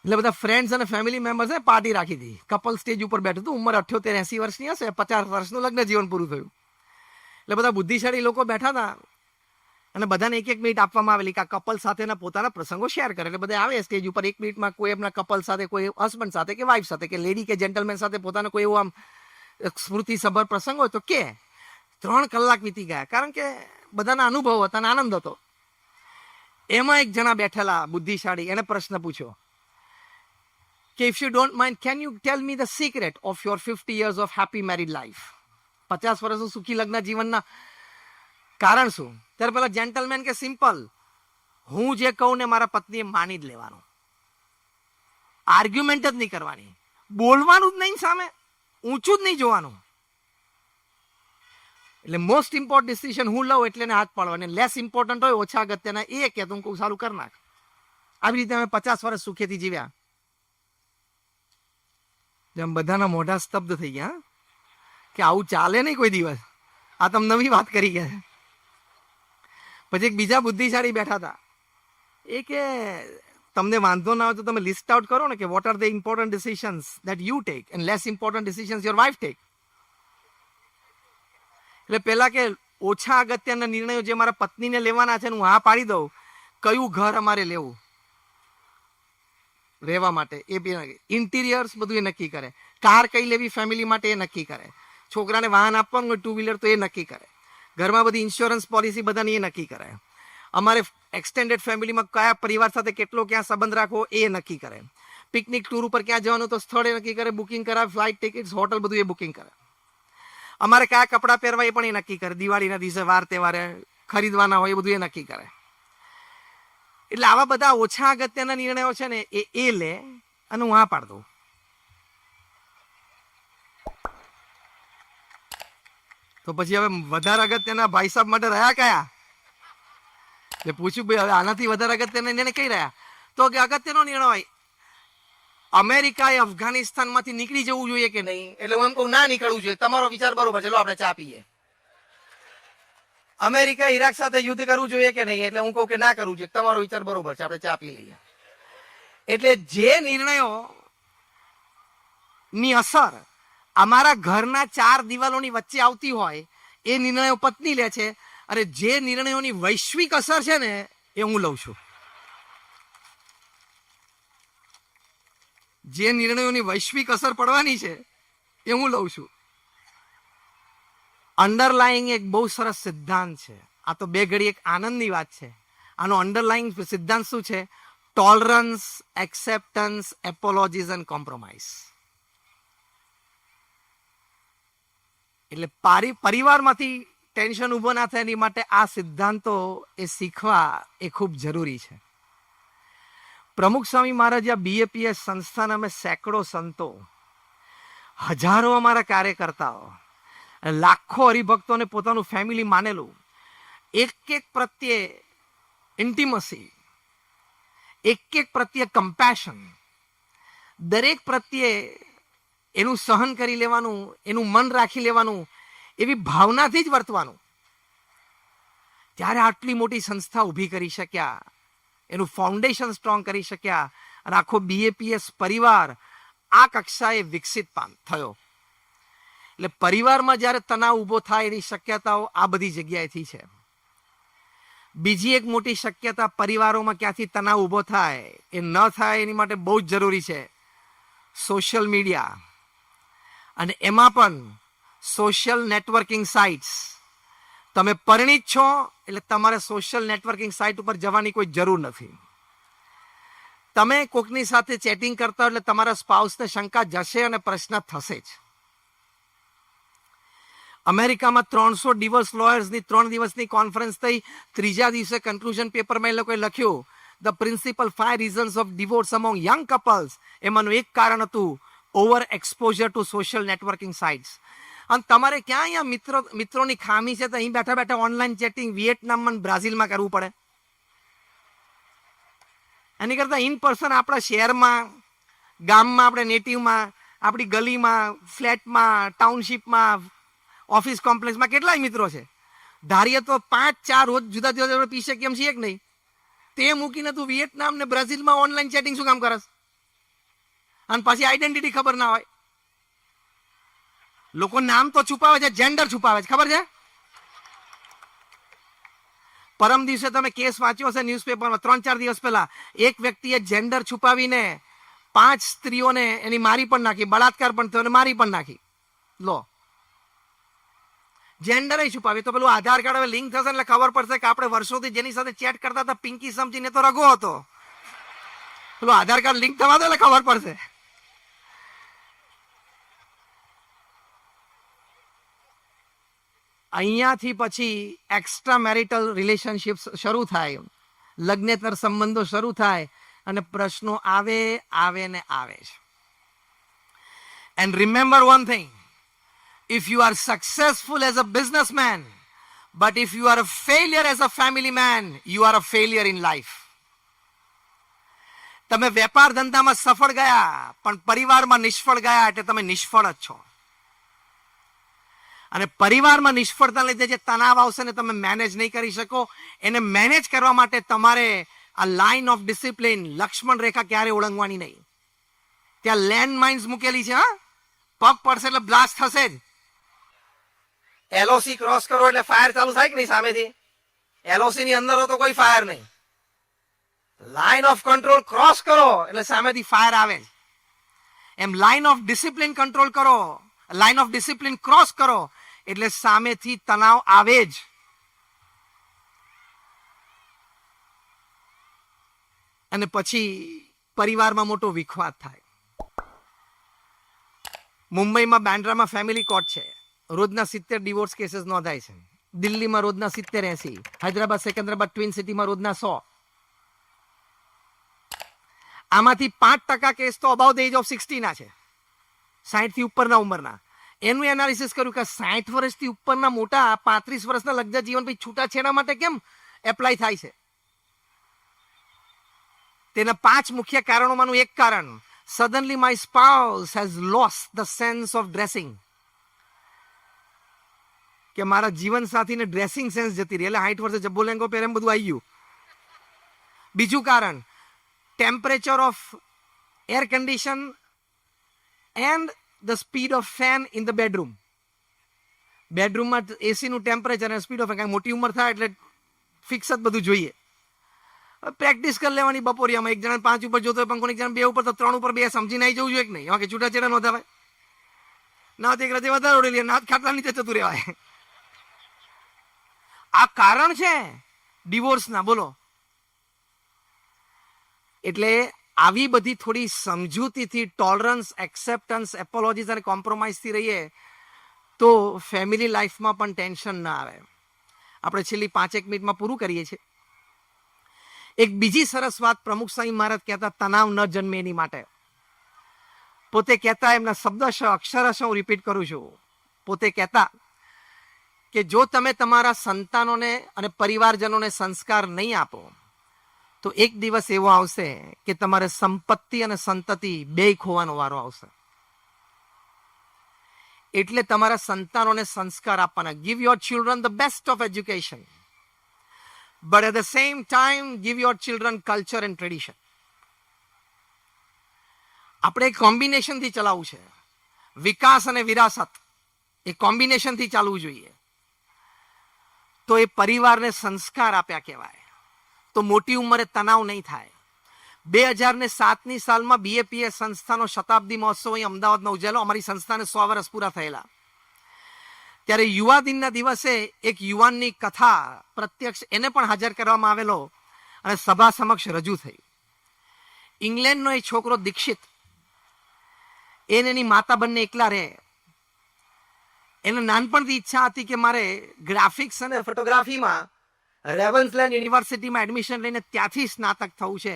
એટલે બધા ફ્રેન્ડ્સ અને ફેમિલી મેમ્બર્સે પાર્ટી રાખી હતી. કપલ સ્ટેજ ઉપર બેઠું હતું. ઉંમર 78-80 વર્ષની હશે. 50 વર્ષનું લગ્ન જીવન પૂરું થયું. એટલે બધા બુદ્ધિશાળી લોકો બેઠા હતા અને બધાને 1-1 મિનિટ આપવામાં આવેલી કે આ કપલ સાથેના પોતાના પ્રસંગો શેર કરે. એટલે બધા આવે સ્ટેજ ઉપર 1 મિનિટમાં, કોઈ એમના કપલ સાથે, કોઈ હસબન્ડ સાથે કે વાઈફ સાથે કે લેડી કે જેન્ટલમેન સાથે પોતાનો કોઈ એવો આમ સ્મૃતિસભર પ્રસંગ હોય તો કે. 3 કલાક વીતી ગયા, કારણ કે બધાના અનુભવ હતા અને આનંદ હતો. એમાં એક જણા બેઠેલા બુદ્ધિશાળી, એને પ્રશ્ન પૂછ્યો કે if you don't mind, can you tell me the secret of your 50 years of happy married life? 50 વર્ષનું સુખી લગ્ન જીવનના કારણ શું? ત્યારે પેલા જેન્ટલમેન કે સિમ્પલ, હું જે કહું ને મારા પત્નીએ માની જ લેવાનું, આર્ગ્યુમેન્ટ જ નહીં કરવાની, બોલવાનું જ નહીં, સામે ઊંચું જ નહીં જોવાનું. એટલે મોસ્ટ ઇમ્પોર્ટન્ટ ડિસિઝન હું લઉં એટલે એને હાથ પાડવા, અને લેસ ઇમ્પોર્ટન્ટ હોય, ઓછા અગત્યના, એ કે તું કહું સારું કરી નાખ. આવી રીતે અમે 50 વર્ષ સુખેથી જીવ્યા. જેમ બધાના મોઢા સ્તબ્ધ થઈ ગયા કે આવું ચાલે નહીં કોઈ દિવસ. આ તમે નવી વાત કરી ગયા. પછી એક બીજા બુદ્ધિશાળી બેઠા હતા. એ કે તમને વાંધો ના હોય તો તમે લિસ્ટ આઉટ કરો ને કે what are the important decisions that you take and less important decisions your wife take. એટલે પેલા કે ઓછા અગત્યના નિર્ણયો જે મારા પત્નીને લેવાના છે હું હા પાડી દઉં. કયું ઘર અમારે લેવું રહેવા માટે, એ બી ઇન્ટિરિયર્સ બધું એ નક્કી કરે. કાર કઈ લેવી ફેમિલી માટે એ નક્કી કરે. છોકરાને વાહન આપવાનું હોય 2 વ્હીલર તો એ નક્કી કરે. ઘરમાં બધી ઇન્સ્યોરન્સ પોલિસી બધાની એ નક્કી કરે. અમારે એક્સટેન્ડેડ ફેમિલીમાં કયા પરિવાર સાથે કેટલો ક્યાં સંબંધ રાખવો એ નક્કી કરે. પિકનિક ટૂર ઉપર ક્યાં જવાનું તો સ્થળે નક્કી કરે, બુકિંગ કરાવે, ફ્લાઇટ ટિકિટ્સ, હોટલ બધું એ બુકિંગ કરે. અમારે કયા કપડાં પહેરવા એ પણ એ નક્કી કરે. દિવાળીના દિવસે વાર તહેવારે ખરીદવાના હોય એ બધું એ નક્કી કરે. એટલે આવા બધા ઓછા અગત્યના નિર્ણયો છે ને એ લે અને હું હા પાડ દઉં. તો પછી હવે વધારે અગત્યના ભાઈ સાહેબ માટે રહ્યા કયા? એટલે પૂછ્યું ભાઈ હવે આનાથી વધારે અગત્યના નિર્ણય કઈ રહ્યા? તો કે અગત્યનો નિર્ણય હોય અમેરિકાએ અફઘાનિસ્તાનમાંથી નીકળી જવું જોઈએ કે નહીં. એટલે હું એમ કહું ના નીકળવું જોઈએ. તમારો વિચાર બરોબર, ચલો આપણે ચા પીએ. અમેરિકા ઈરાક સાથે યુદ્ધ કરવું જોઈએ કે નહીં? એટલે હું કહું કે ના કરવું જોઈએ. તમારો વિચાર બરોબર છે, આપણે ચા પી લઈએ. એટલે જે નિર્ણયો ની અસર અમારા ઘરના 4 દિવાલોની વચ્ચે આવતી હોય એ નિર્ણયો પત્ની લે છે, અને જે નિર્ણયોની વૈશ્વિક અસર છે ને એ હું લઉં છું. જે નિર્ણયોની વૈશ્વિક અસર પડવાની છે એ હું લઉં છું. અંડરલાઈંગ એક બહુ સરસ સિદ્ધાંત છે. આ તો 2 ઘડી એક આનંદની વાત છે. આનો અંડરલાઈંગ સિદ્ધાંત શું છે? Tolerance, acceptance, apologies and compromise. એટલે પરિવારમાંથી ટેન્શન ઊભો ના થાય એની માટે આ સિદ્ધાંતો એ શીખવા એ ખૂબ જરૂરી છે. પ્રમુખ સ્વામી મહારાજ BAPS સંસ્થાના અમે સેંકડો સંતો, હજારો અમારા કાર્યકર્તાઓ, લાખો હરિભક્તોને પોતાનું ફેમિલી માનેલું, એક પ્રત્યે ઇન્ટિમસી, એક પ્રત્યે કમ્પેશન, દરેક પ્રત્યે એનું સહન કરી લેવાનું, એનું મન રાખી લેવાનું, એવી ભાવનાથી જ વર્તવાનું. ત્યારે આટલી મોટી સંસ્થા ઊભી કરી શક્યા, એનું ફાઉન્ડેશન સ્ટ્રોંગ કરી શક્યા અને આખો BAPS પરિવાર આ કક્ષાએ વિકસિત થયો. એટલે પરિવારમાં જ્યારે તણાવ ઊભો થાય એની શક્યતાઓ આ બધી જગ્યાએથી છે. બીજી એક મોટી શક્યતા પરિવારોમાં ક્યાંથી તણાવ ઊભો થાય એ ન થાય એની માટે બહુ જ જરૂરી છે સોશિયલ મીડિયા, અને એમાં પણ સોશિયલ નેટવર્કિંગ સાઇટ્સ. તમે પરિણિત છો એટલે તમારે સોશિયલ નેટવર્કિંગ સાઇટ ઉપર જવાની કોઈ જરૂર નથી. તમે કોકની સાથે ચેટિંગ કરતા હો એટલે તમારા સ્પાઉસને શંકા જશે અને પ્રશ્ન થશે જ. અમેરિકામાં 300 ડિવોર્સ લોયર્સની 3 દિવસની કોન્ફરન્સ થઈ. ત્રીજા દિવસે કન્ક્લુઝન પેપરમાં એ લોકોએ લખ્યું the principal 5 reasons of divorce among young couples. એમાંનું એક કારણ હતું over exposure to social networking sites. અને તમારે ક્યાં અહીંયા મિત્રોની ખામી છે તો અહીં બેઠા બેઠા ઓનલાઈન ચેટિંગ વિયેટનામમાં બ્રાઝિલમાં કરવું પડે? એની કરતાં ઇન પર્સન આપણા શહેરમાં, ગામમાં, આપણે નેટિવમાં, આપણી ગલીમાં, ફ્લેટમાં, ટાઉનશીપમાં, ઓફિસ કોમ્પ્લેક્સમાં કેટલાય મિત્રો છે. ધારીએ તો 5-4 રોજ જુદા જુદા પી શકીએ એમ છીએ કે નહીં? તે મૂકીને તું વિયેટનામ ને બ્રાઝિલમાં ઓનલાઈન ચેટિંગ શું કામ કરસ? અને પછી આઈડેન્ટિટી ખબર ના હોય. લોકો નામ તો છુપાવે છે, જેન્ડર છુપાવે છે, ખબર છે? પરમ દિવસે તમે કેસ વાંચ્યો હશે ન્યૂઝપેપરમાં, 3-4 દિવસ પહેલા એક વ્યક્તિએ જેન્ડર છુપાવીને 5 સ્ત્રીઓને એની મારી પણ નાખી, બળાત્કાર પણ થયો અને મારી પણ નાખી. લો, જેન્ડર છુપાવી. તો પેલું આધાર કાર્ડ હવે લિંક થશે એટલે ખબર પડશે કે આપણે વર્ષોથી જેની સાથે ચેટ કરતા હતા પિંકી સમજીને તો રગો હતો. પેલું આધાર કાર્ડ લિંક થવા દે એટલે ખબર પડશે. અહીંયાથી પછી એક્સ્ટ્રા મેરિટલ રિલેશનશિપ શરૂ થાય, લગ્નેતર સંબંધો શરૂ થાય અને પ્રશ્નો આવે ને આવે છે. And remember one thing, if you are successful as a businessman, but if you are a failure as a family man, you are a failure in life. તમે વેપાર ધંધામાં સફળ ગયા પણ પરિવારમાં નિષ્ફળ ગયા એટલે તમે નિષ્ફળ જ છો. અને પરિવારમાં નિષ્ફળતા લીધે જે તણાવ આવશે ને તમે મેનેજ નહીં કરી શકો, એને મેનેજ કરવા માટે તમારે આ લાઇન ઓફ ડિસિપ્લિન, લક્ષ્મણ રેખા ક્યારે ઓળંગવાની નહીં. ત્યાં લેન્ડ માઇન્સ મૂકેલી છે. પગ પડશે એટલે બ્લાસ્ટ થશે જ. LOC ક્રોસ કરો એટલે ફાયર ચાલુ થાય કે નહીં સામેથી? LOC ની અંદર તો કોઈ ફાયર નહીં. લાઇન ઓફ કંટ્રોલ ક્રોસ કરો એટલે સામેથી ફાયર આવે. એમ લાઇન ઓફ ડિસિપ્લિન કંટ્રોલ કરો, લાઇન ઓફ ડિસિપ્લિન ક્રોસ કરો એટલે સામેથી તણાવ આવે જ. અને પછી પરિવારમાં મોટો વિખવાદ થાય. મુંબઈમાં બાંદ્રામાં ફેમિલી કોર્ટ છે, રોજના 70 ડિવોર્સ કેસીસ નોંધાય છે. દિલ્હીમાં રોજના 70-80, હૈદરાબાદ, સિકંદરાબાદ, ટ્વિન સિટીમાં રોજના 100. આમાંથી 5% કેસ તો અબાઉ ધ એજ ઓફ 60 ના છે, 60 થી ઉપરના ઉંમરના. એનું એનાલિસિસ કર્યું કે 60 વર્ષથી ઉપરના મોટા 35 વર્ષના લગ્ન જીવન પછી છૂટાછેડા માટે કેમ એપ્લાય થાય છે. તેના 5 મુખ્ય કારણોમાંનું એક કારણ, suddenly my spouse has lost the sense of dressing. કે મારા જીવન સાથીને ડ્રેસિંગ સેન્સ જતી રહી એટલે 60 વર્ષે જબ્બો લેંગો પહેરે એમ બધું આવી ગયું. બીજું કારણ, temperature of air condition and the speed of fan in the bedroom. બેડરૂમમાં એસીનું ટેમ્પરેચર અને સ્પીડ ઓફ ફેન, મોટી ઉંમર થાય એટલે ફિક્સ જ બધું જોઈએ. પ્રેક્ટિસ કરી લેવાની બપોરિયામાં. એક જણા 5 ઉપર જોતો હોય પંખો, એક જણા 2 ઉપર, તો 3 ઉપર 2 સમજીને આવી જવું જોઈએ કે નહીં? એમાં કે છૂટાછેડા ન થવાય. ના એક રજે વધારે ઓળી લે, ના ખાટલા નીચે જતું રહેવાય. આ કારણ છે ડિવોર્સના. બોલો. એટલે આવી બધી થોડી સમજૂતીથી, ટોલરન્સ, એક્સેપ્ટન્સ, એપોલોજીસ અને કોમ્પ્રોમાઇઝથી રહીએ તો ફેમિલી લાઈફમાં પણ ટેન્શન ના આવે. આપણે છેલ્લી 5-1 મિનિટમાં પૂરું કરીએ છીએ. એક બીજી સરસ વાત પ્રમુખ સ્વામી મહારાજ કહેતા, તણાવ ન જન્મે એની માટે. પોતે કહેતા, એમના શબ્દશ અક્ષરશ હું રિપીટ કરું છું, પોતે કહેતા કે જો તમે તમારા સંતાનોને અને પરિવારજનોને સંસ્કાર નહીં આપો તો એક દિવસ એવો આવશે કે તમારે સંપત્તિ અને સંતતિ બેય ખોવાનો વારો આવશે. એટલે તમારા સંતાનોને સંસ્કાર આપવાના. Give your children the best of education, but at the same time give your children culture and tradition. આપણે એક કોમ્બિનેશનથી ચલાવવું છે. વિકાસ અને વિરાસત એ કોમ્બિનેશનથી ચાલવું જોઈએ. તો એ પરિવારને સંસ્કાર આપ્યા કહેવાય. તો મોટી ઉંમરે તણાવ નહીં થાય. 2007ની સાલમાં BAPS સંસ્થાનો શતાબ્દી મહોત્સવ અહીં અમદાવાદમાં ઉજવેલો. અમારી સંસ્થાને 100 વર્ષ પૂરા થયેલા. ત્યારે યુવા દિનના દિવસે એક યુવાનની કથા પ્રત્યક્ષ એને પણ હાજર કરવામાં આવેલો અને સભા સમક્ષ રજૂ થઈ. ઇંગ્લેન્ડનો એક છોકરો દીક્ષિત, એને એની માતા બંને એકલા રહે. એને નાનપણથી ઈચ્છા હતી કે મારે ગ્રાફિક્સ અને ફોટોગ્રાફીમાં રેવન્સલેન્ડ યુનિવર્સિટીમાં એડમિશન લઈને ત્યાંથી સ્નાતક થવું છે.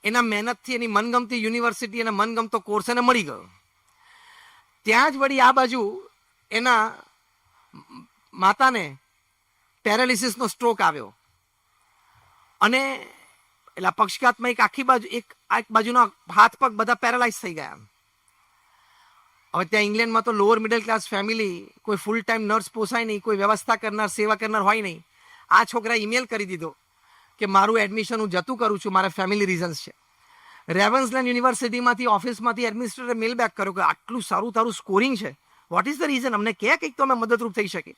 એના મહેનતથી એની મનગમતી યુનિવર્સિટી અને મનગમતો કોર્સ એને મળી ગયો. ત્યાં જ વળી આ બાજુ એના માતાને પેરાલિસિસનો સ્ટ્રોક આવ્યો અને એટલે પક્ષઘાતમાં એક બાજુના હાથ પગ બધા પેરાલાઇઝ થઈ ગયા. હવે ત્યાં ઇંગ્લેન્ડમાં તો લોઅર મિડલ ક્લાસ ફેમિલી, કોઈ ફૂલ ટાઈમ નર્સ પોસાય નહીં, કોઈ વ્યવસ્થા કરનાર સેવા કરનાર હોય નહીં. આ છોકરાએ ઈમેલ કરી દીધો કે મારું એડમિશન હું જતું કરું છું, મારા ફેમિલી રીઝન્સ છે. રેવન્સલેન્ડ યુનિવર્સિટીમાંથી ઓફિસમાંથી એડમિનિસ્ટ્રેટરે મેલ બેક કર્યો કે આટલું સારું તારું સ્કોરિંગ છે, વોટ ઇઝ ધ રીઝન, અમને કંઈક તો અમે મદદરૂપ થઈ શકે.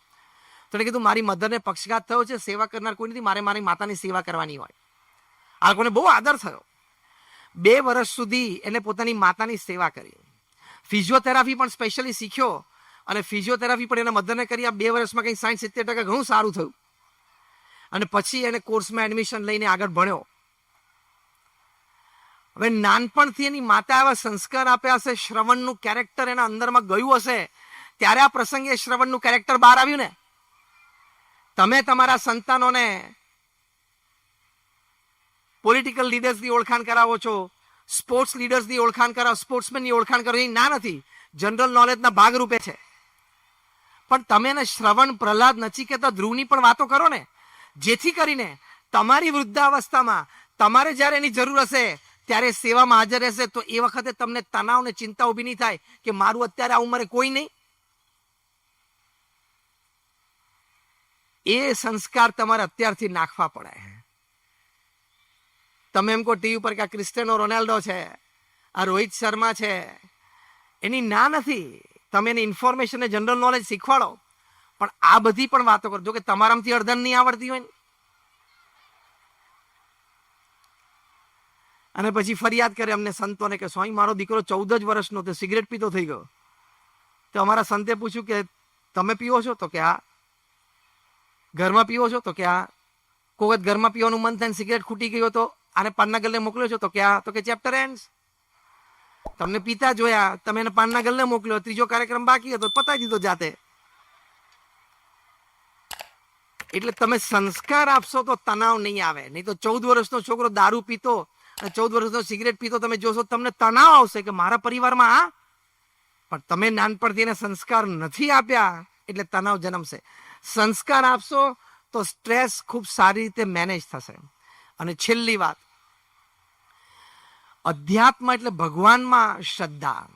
તો એને કીધું મારી મધરને પક્ષઘાત થયો છે, સેવા કરનાર કોઈ નથી, મારે મારી માતાની સેવા કરવાની હોય. આ લોકોને બહુ આદર થયો. 2 વર્ષ સુધી એને પોતાની માતાની સેવા કરી. ફિઝિયોથેરાપી પણ સ્પેશિયલી શીખ્યો અને ફિઝિયોથેરાપી પણ એના મધરને કરી. આ 2 વર્ષમાં કંઈ 60-70% ઘણું સારું થયું. અને પછી એને કોર્સમાં એડમિશન લઈને આગળ ભણ્યો. હવે નાનપણથી એની માતા આવા સંસ્કાર આપ્યા હશે, શ્રવણનું કેરેક્ટર એના અંદરમાં ગયું હશે, ત્યારે આ પ્રસંગે શ્રવણનું કેરેક્ટર બહાર આવ્યું ને. તમે તમારા સંતાનોને પોલિટિકલ લીડર્સની ઓળખાણ કરાવો છો, સ્પોર્ટ્સ લીડર્સની ઓળખાણ કરાવો, સ્પોર્ટ્સમેનની ઓળખાણ કરો, એ ના નથી, જનરલ નોલેજના ભાગરૂપે છે. પણ તમે એને શ્રવણ, પ્રહલાદ, નચિકેતા, ધ્રુવની પણ વાતો કરો ને, જેથી કરીને તમારી વૃદ્ધાવસ્થામાં તમારે જ્યારે એની જરૂર હશે ત્યારે સેવામાં હાજર રહેશે. તો એ વખતે તમને તણાવ ને ચિંતા ઊભી નહીં થાય કે મારું અત્યારે આ ઉંમરે કોઈ નહીં. એ સંસ્કાર તમારે અત્યારથી નાખવા પડે. તમે એમ કહો ટીવી પર કે આ ક્રિસ્ટિયાનો રોનાલ્ડો છે, આ રોહિત શર્મા છે, એની ના નથી. તમે એને ઇન્ફોર્મેશન ને જનરલ નોલેજ શીખવાડો, પણ આ બધી પણ વાતો કરો. જો કે તમારામાંથી અડધન નહીં આવડતી હોય ને, અને પછી ફરિયાદ કરે અમને સંતોને કે સ્વામી મારો દીકરો 14 જ વર્ષનો તે સિગરેટ પીતો થઈ ગયો. તો અમારા સંતે પૂછ્યું કે તમે પીવો છો? તો કે હા. ઘરમાં પીવો છો? તો કે હા. કોઈ વખત ઘરમાં પીવાનું મન થાય, સિગરેટ ખૂટી ગયો તો આને પાનના ગલ્લે મોકલ્યો છો? તો કે હા. તો કે ચેપ્ટર એન્ડ્સ. તમને પીતા જોયા, તમે એને પાનના ગલ્લે મોકલ્યો, ત્રીજો કાર્યક્રમ બાકી હતો, પતાવી દીધો જાતે. એટલે તમે સંસ્કાર આપશો તો તણાવ નહીં આવે. નહીં તો 14 વર્ષનો છોકરો દારૂ પીતો અને 14 વર્ષનો સિગરેટ પીતો તમે જોશો, તમને તણાવ આવશે કે મારા પરિવારમાં આ. પણ તમે નાનપણથી એને સંસ્કાર નથી આપ્યા એટલે તણાવ જન્મશે. સંસ્કાર આપશો તો સ્ટ્રેસ ખૂબ સારી રીતે મેનેજ થશે. અને છેલ્લી વાત, અધ્યાત્મ એટલે ભગવાનમાં શ્રદ્ધા.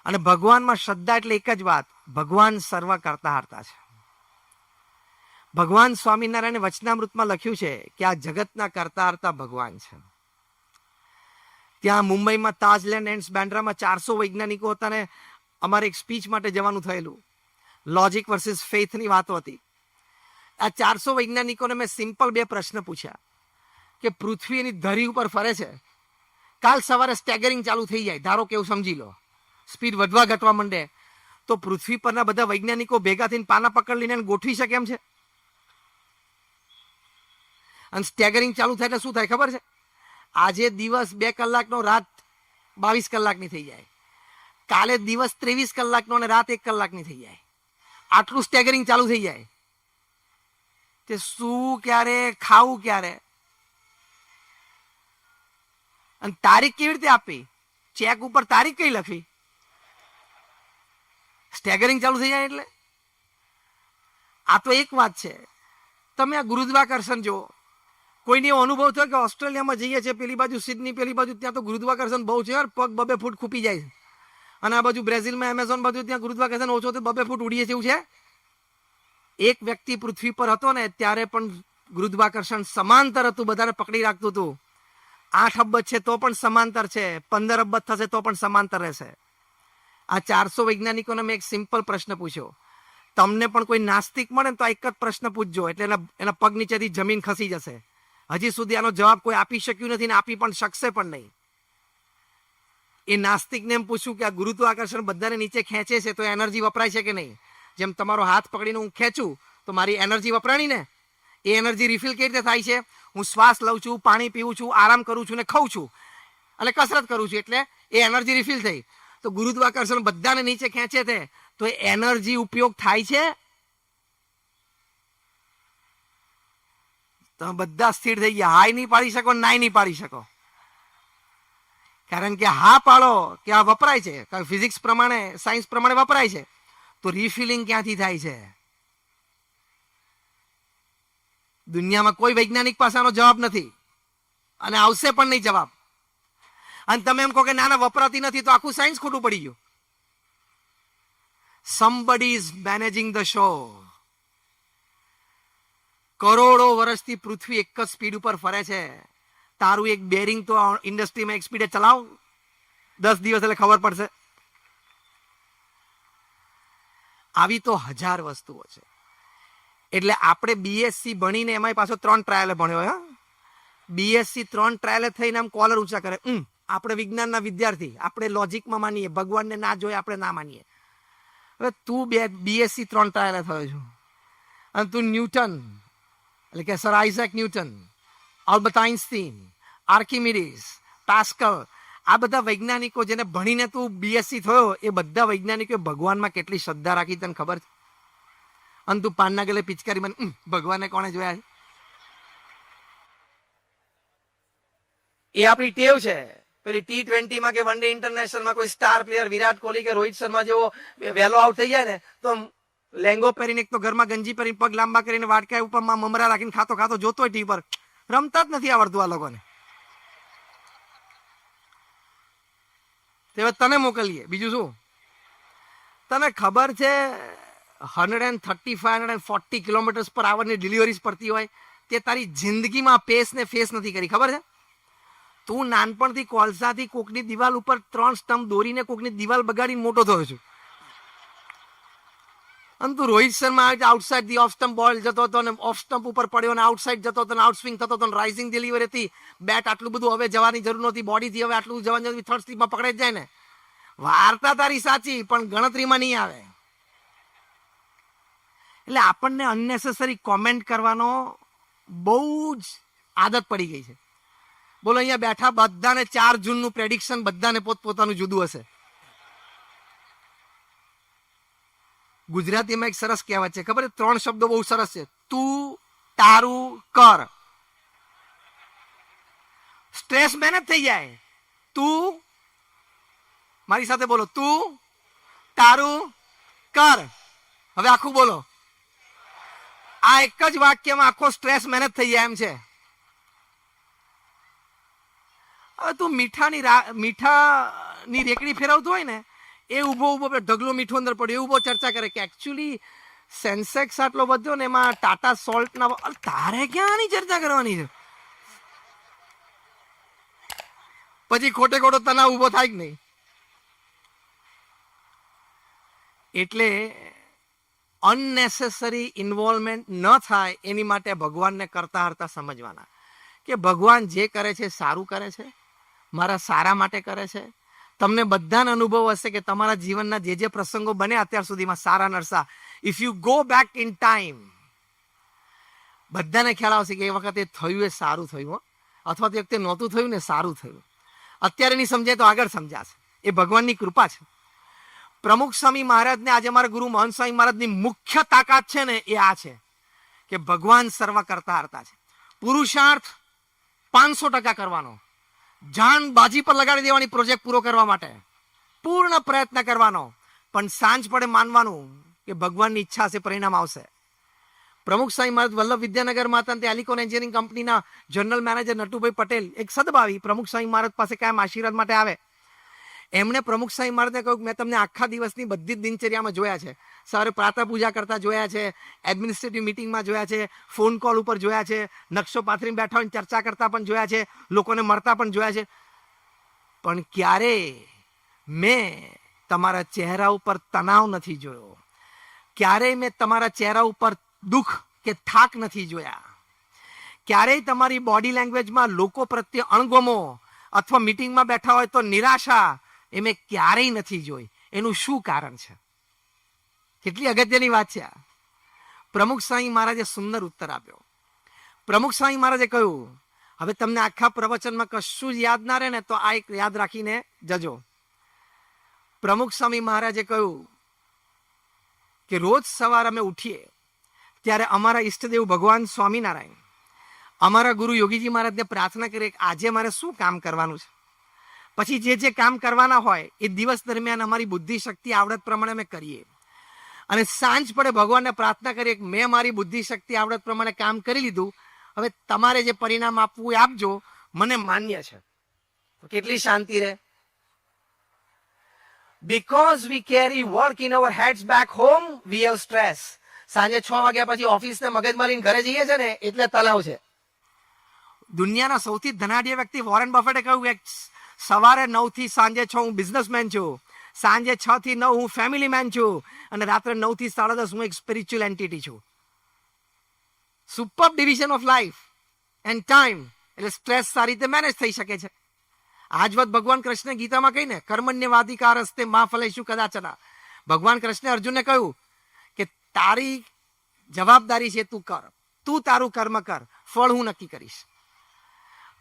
અને ભગવાનમાં શ્રદ્ધા એટલે એક જ વાત, ભગવાન સર્વ કરતા હરતા છે. ભગવાન સ્વામિનારાયણે વચનામૃતમાં લખ્યું છે કે આ જગતના કરતા હરતા ભગવાન છે. ત્યાં મુંબઈમાં તાજલેન્ડ એન્ડ્સ બાંદ્રામાં 400 વૈજ્ઞાનિકો હતા ને અમારે એક સ્પીચ માટે જવાનું થયેલું. લોજિક વર્સિસ ફેથની વાતો હતી. આ 400 વૈજ્ઞાનિકોને મેં સિમ્પલ 2 પ્રશ્ન પૂછ્યા કે પૃથ્વી એની ધરી ઉપર ફરે છે, કાલ સવારે સ્ટેગરિંગ ચાલુ થઈ જાય, ધારો કે એવું સમજી લો, સ્પીડ વધવા ઘટવા માંડે, તો પૃથ્વી પરના બધા વૈજ્ઞાનિકો ભેગા થઈને પાના પકડ લઈને ગોઠવી શકે એમ છે? અને સ્ટેગરિંગ ચાલુ થાય એટલે શું થાય ખબર છે? આજે દિવસ 2 કલાકનો, રાત 22 કલાકની થઈ જાય. કાલે દિવસ 23 કલાકનો અને રાત 1 કલાકની થઈ જાય. આટલું સ્ટેગરિંગ ચાલુ થઈ જાય તે શું ક્યારે, ખાવું ક્યારે, અને તારીખ કેવી રીતે આપી, ચેક ઉપર તારીખ કઈ લખી, સ્ટેગરિંગ ચાલુ થઈ જાય. એટલે આ તો એક વાત છે. તમે આ ગુરુત્વાકર્ષણ જુઓ. કોઈને એવો અનુભવ થયો કે ઓસ્ટ્રેલિયામાં જઈએ છીએ, પેલી બાજુ સિડની, પેલી બાજુ ત્યાં તો ગુરુત્વાકર્ષણ બહુ છે યાર, પગ 2 ફૂટ ખૂપી જાય છે. અને આ બાજુ બ્રાઝિલમાં એમેઝોન બાજુ ત્યાં ગુરુત્વાકર્ષણ ઓછો તો 2 ફૂટ ઉડીએ છે, એવું છે. એક વ્યક્તિ પૃથ્વી પર હતો ને ત્યારે પણ ગુરુત્વાકર્ષણ સમાંતર હતું, બધાને પકડી રાખતું હતું. 8 અબજ છે તો પણ સમાંતર છે, 15 અબજ થશે તો પણ સમાંતર રહેશે. આ 400 વૈજ્ઞાનિકોને મેં એક સિમ્પલ પ્રશ્ન પૂછ્યો. તમને પણ કોઈ નાસ્તિક મળે ને તો એક જ પ્રશ્ન પૂછજો, એટલે એના પગ નીચેથી જમીન ખસી જશે. હજી સુધી આનો જવાબ કોઈ આપી શક્યું નથી ને આપી પણ શકશે પણ નહીં. એ નાસ્તિકને એમ પૂછ્યું કે આ ગુરુત્વાકર્ષણ બધાને નીચે ખેંચે છે તો એનર્જી વપરાય છે કે નહીં? જેમ તમારો હાથ પકડીને હું ખેંચું તો મારી એનર્જી વપરાણી ને, એ એનર્જી રિફિલ કેવી રીતે થાય છે? હું શ્વાસ લઉં છું, પાણી પીવું છું, આરામ કરું છું ને ખાઉં છું અને કસરત કરું છું, એટલે એ એનર્જી રિફિલ થઈ. તો ગુરુત્વાકર્ષણ બધાને નીચે ખેંચે છે તો એનર્જી ઉપયોગ થાય છે? તમે બધા સ્થિર થઈ ગયા. હાય નહીં પાડી શકો, નાય નહીં પાડી શકો. કારણ કે હા પાડો કે આ વપરાય છે, કારણ ફિઝિક્સ પ્રમાણે, સાયન્સ પ્રમાણે વપરાય છે, તો રિફિલિંગ ક્યાંથી થાય છે? દુનિયામાં કોઈ વૈજ્ઞાનિક પાસે આનો જવાબ નથી અને આવશે પણ નહીં જવાબ. અને તમે એમ કહો કે ના વપરાતી નથી, તો આખું સાયન્સ ખોટું પડી ગયું. somebody is managing the show. કરોડો વર્ષથી પૃથ્વી એક જ સ્પીડ ઉપર ફરે છે. તારું એક બેરિંગ તો ઇન્ડસ્ટ્રીમાં એક સ્પીડે ચલાવ, 10 દિવસ એટલે ખબર પડશે. આવી તો 1000 વસ્તુઓ છે. એટલે આપણે બીએસસી ભણીને એમાં પાછો 3 ટ્રાયલે ભણ્યો. બીએસસી 3 ટ્રાયલે થઈને આમ કોલર ઊંચા કરે. આપણે વિજ્ઞાનના વિદ્યાર્થી, આપણે લોજિકમાં માનીએ, ભગવાનને ના જોઈએ આપણે ના માનીએ. હવે તું બીએસસી 3 ટ્રાયલે થયો છું અને તું ન્યૂટન, એટલે કે sir Isaac Newton, Albert Einstein, Archimedes, Pascal, આ બધા વૈજ્ઞાનિકો જેને ભણીને તું બીએસસી થયો, એ બધા વૈજ્ઞાનિકોએ ભગવાનમાં કેટલી શ્રદ્ધા રાખી તને ખબર છે? અને તું પાનના ગલે પિચકારી મને ભગવાનને કોણે જોયા છે? એ આપણી ટેવ છે. પેલી T20માં કે વન ડે ઇન્ટરનેશનલમાં કોઈ સ્ટાર પ્લેયર વિરાટ કોહલી કે રોહિત શર્મા જેવો વહેલો આઉટ થઈ જાય ને તો લેંગો પહેરીને, એક તો ઘરમાં ગંજી પહેરીને, પગ લાંબા કરીને, વાટકા ઉપર મમરા રાખીને ખાતો ખાતો જોતો હોય ટીવી પર. રમતા જ નથી આવડતું આ લોકોને. તે તને મોકલીએ, બીજું શું? તને ખબર છે 135-140 કિલોમીટર પર આવરની ડિલિવરીઝ પડતી હોય તે તારી જિંદગીમાં પેસ ને ફેસ નથી કરી, ખબર છે? તું નાનપણથી કોલસાથી કોકની દિવાલ ઉપર 3 સ્ટમ્પ દોરીને કોકની દિવાલ બગાડીને મોટો થયો છું. અને તું Rohit Sharma outside the of stump બોલ જતો હતો ને ઓફ સ્ટમ્પ ઉપર પડ્યો અને આઉટસાઇડ જતો હતો, આઉટ સ્વિંગ થતો હતો, રાઇઝિંગ ડિલિવરી હતી, બેટ આટલું બધું હવે જવાની જરૂર નહોતી, બોડીથી હવે આટલું જવાની જરૂર, થર્ડ સ્લીપમાં પકડે જ જાય ને. વાર્તા તારી સાચી પણ ગણતરીમાં નહીં આવે. એટલે આપણને અનનેસેસરી કોમેન્ટ કરવાનો બહુ જ આદત પડી ગઈ છે. બોલો, અહીંયા બેઠા બધાને 4 જૂનનું પ્રેડિક્શન બધાને પોતપોતાનું જુદું હશે. ગુજરાતીમાં એક સરસ કહેવત છે, ખબર છે? 3 શબ્દો બહુ સરસ છે. તું, તારું, કર. સ્ટ્રેસ મહેનત થઈ જાય. તું, મારી સાથે બોલો, તું, તારું, કર. હવે આખું બોલો. આ એક જ વાક્યમાં આખો સ્ટ્રેસ મહેનત થઈ જાય એમ છે. હવે તું મીઠાની રેકડી ફેરવતો હોય ને, એ ઉભો ઢગલો મીઠું અંદર પડ્યો, એ ઉભો ચર્ચા કરે કે એકચ્યુઅલી સેન્સેક્સ આટલો વધ્યો ને એમાં ટાટા સોલ્ટના, તારે ક્યાં આની ચર્ચા કરવાની છે? પછી ખોટે ખોટો તનાવ ઉભો થાય જ નહીં. એટલે અનનેસેસરી ઇન્વોલ્વમેન્ટ ન થાય એની માટે ભગવાનને કરતા હરતા સમજવાના કે ભગવાન જે કરે છે સારું કરે છે, મારા સારા માટે કરે છે. તમને બધાને અનુભવ હશે કે તમારા જીવનના જે પ્રસંગો બન્યા અત્યાર સુધીમાં સારા નરસા, if you go back in time, બધાને ખ્યાલ આવશે કે એ વખતે થયું એ સારું થયું, અથવા તે વખતે નહોતું થયું ને સારું થયું. અત્યારે નહીં સમજાય તો આગળ સમજાશે, એ ભગવાનની કૃપા છે. પ્રમુખ સ્વામી મહારાજને આજે મારા ગુરુ મહંત સ્વામી મહારાજની મુખ્ય તાકાત છે ને એ આ છે કે ભગવાન સર્વ કરતા હરતા છે. પુરુષાર્થ 500% કરવાનો, જાન બાજી પર લગાડી દેવાની પ્રોજેક્ટ પૂરો કરવા માટે, પૂર્ણ પ્રયત્ન કરવાનો, પણ સાંજ પડે માનવાનું કે ભગવાનની ઈચ્છા હશે, પરિણામ આવશે. પ્રમુખ સ્વામી મહારાજ વલ્લભ વિદ્યાનગરમાં હતા, તે એલિકોન એન્જિનિયરિંગ કંપનીના જનરલ મેનેજર નટુભાઈ પટેલ એક સદભાવી પ્રમુખ સ્વામી મહારાજ પાસે કાયમ આશીર્વાદ માટે આવે. એમણે પ્રમુખ સ્વામી મહારાજને કહ્યું કે મેં તમને આખા દિવસની બધી જ દિનચર્યામાં જોયા છે, સવારે પ્રાતઃ પૂજા કરતા જોયા છે, એડમિનિસ્ટ્રેટિવ મિટિંગમાં જોયા છે, ફોન કોલ ઉપર જોયા છે, નકશો પાથરીને બેઠા હોય ચર્ચા કરતા પણ જોયા છે, લોકોને મળતા પણ જોયા છે, પણ ક્યારે મેં તમારા ચહેરા ઉપર તણાવ નથી જોયો, ક્યારેય મેં તમારા ચહેરા ઉપર દુઃખ કે થાક નથી જોયા, ક્યારેય તમારી બોડી લેંગ્વેજમાં લોકો પ્રત્યે અણગમો અથવા મીટિંગમાં બેઠા હોય તો નિરાશા એ મેં ક્યારેય નથી જોઈ. એનું શું કારણ છે? કેટલી અગત્યની વાત છે આ. પ્રમુખ સ્વામી મહારાજે સુંદર ઉત્તર આપ્યો. પ્રમુખ સ્વામી મહારાજે કહ્યું, હવે તમને આખા પ્રવચનમાં કશું જ યાદ ના રહે ને તો આ એક યાદ રાખીને જજો. પ્રમુખ સ્વામી મહારાજે કહ્યું કે રોજ સવારે અમે ઉઠીએ ત્યારે અમારા ઈષ્ટદેવ ભગવાન સ્વામિનારાયણ, અમારા ગુરુ યોગીજી મહારાજને પ્રાર્થના કરીએ કે આજે મારે શું કામ કરવાનું છે. પછી જે કામ કરવાના હોય એ દિવસ દરમિયાન અમારી બુદ્ધિ શક્તિ આવડત પ્રમાણે અમે કરીએ, અને સાંજ પડે ભગવાનને પ્રાર્થના કરીએ કે મેં મારી બુદ્ધિ શક્તિ આવડત પ્રમાણે કામ કરી લીધું, હવે તમારે જે પરિણામ આપવું એ આપજો, મને માન્ય છે. તો કેટલી શાંતિ રહે. Because we carry work in our heads back home, we have stress. સાંજે 6 વાગ્યા પછી ઓફિસને મગજમારીને ઘરે જઈએ છે ને એટલે તણાવ છે. દુનિયાના સૌથી ધનાઢ્ય વ્યક્તિ વોરેન બફેટે કહ્યું કે સવારે 9 થી સાંજે 6 હું બિઝનેસમેન છું, સાંજે 6 થી 9 હું ફેમિલી મેન છું, અને રાત્રે 9 થી 10:30 હું એક સ્પિરિચ્યુઅલ એન્ટિટી છું. Super division of life end time. એટલે સ્ટ્રેસ સારી રીતે મેનેજ થઈ શકે છે. આજ વાત ભગવાન કૃષ્ણ ગીતામાં કહીને કર્મણ્યવાધિકાર હસ્તે મા ફલેષુ કદાચના. ભગવાન કૃષ્ણે અર્જુનને કહ્યું કે તારી જવાબદારી છે, તું કર, તું તારું કર્મ કર, ફળ હું નક્કી કરીશ.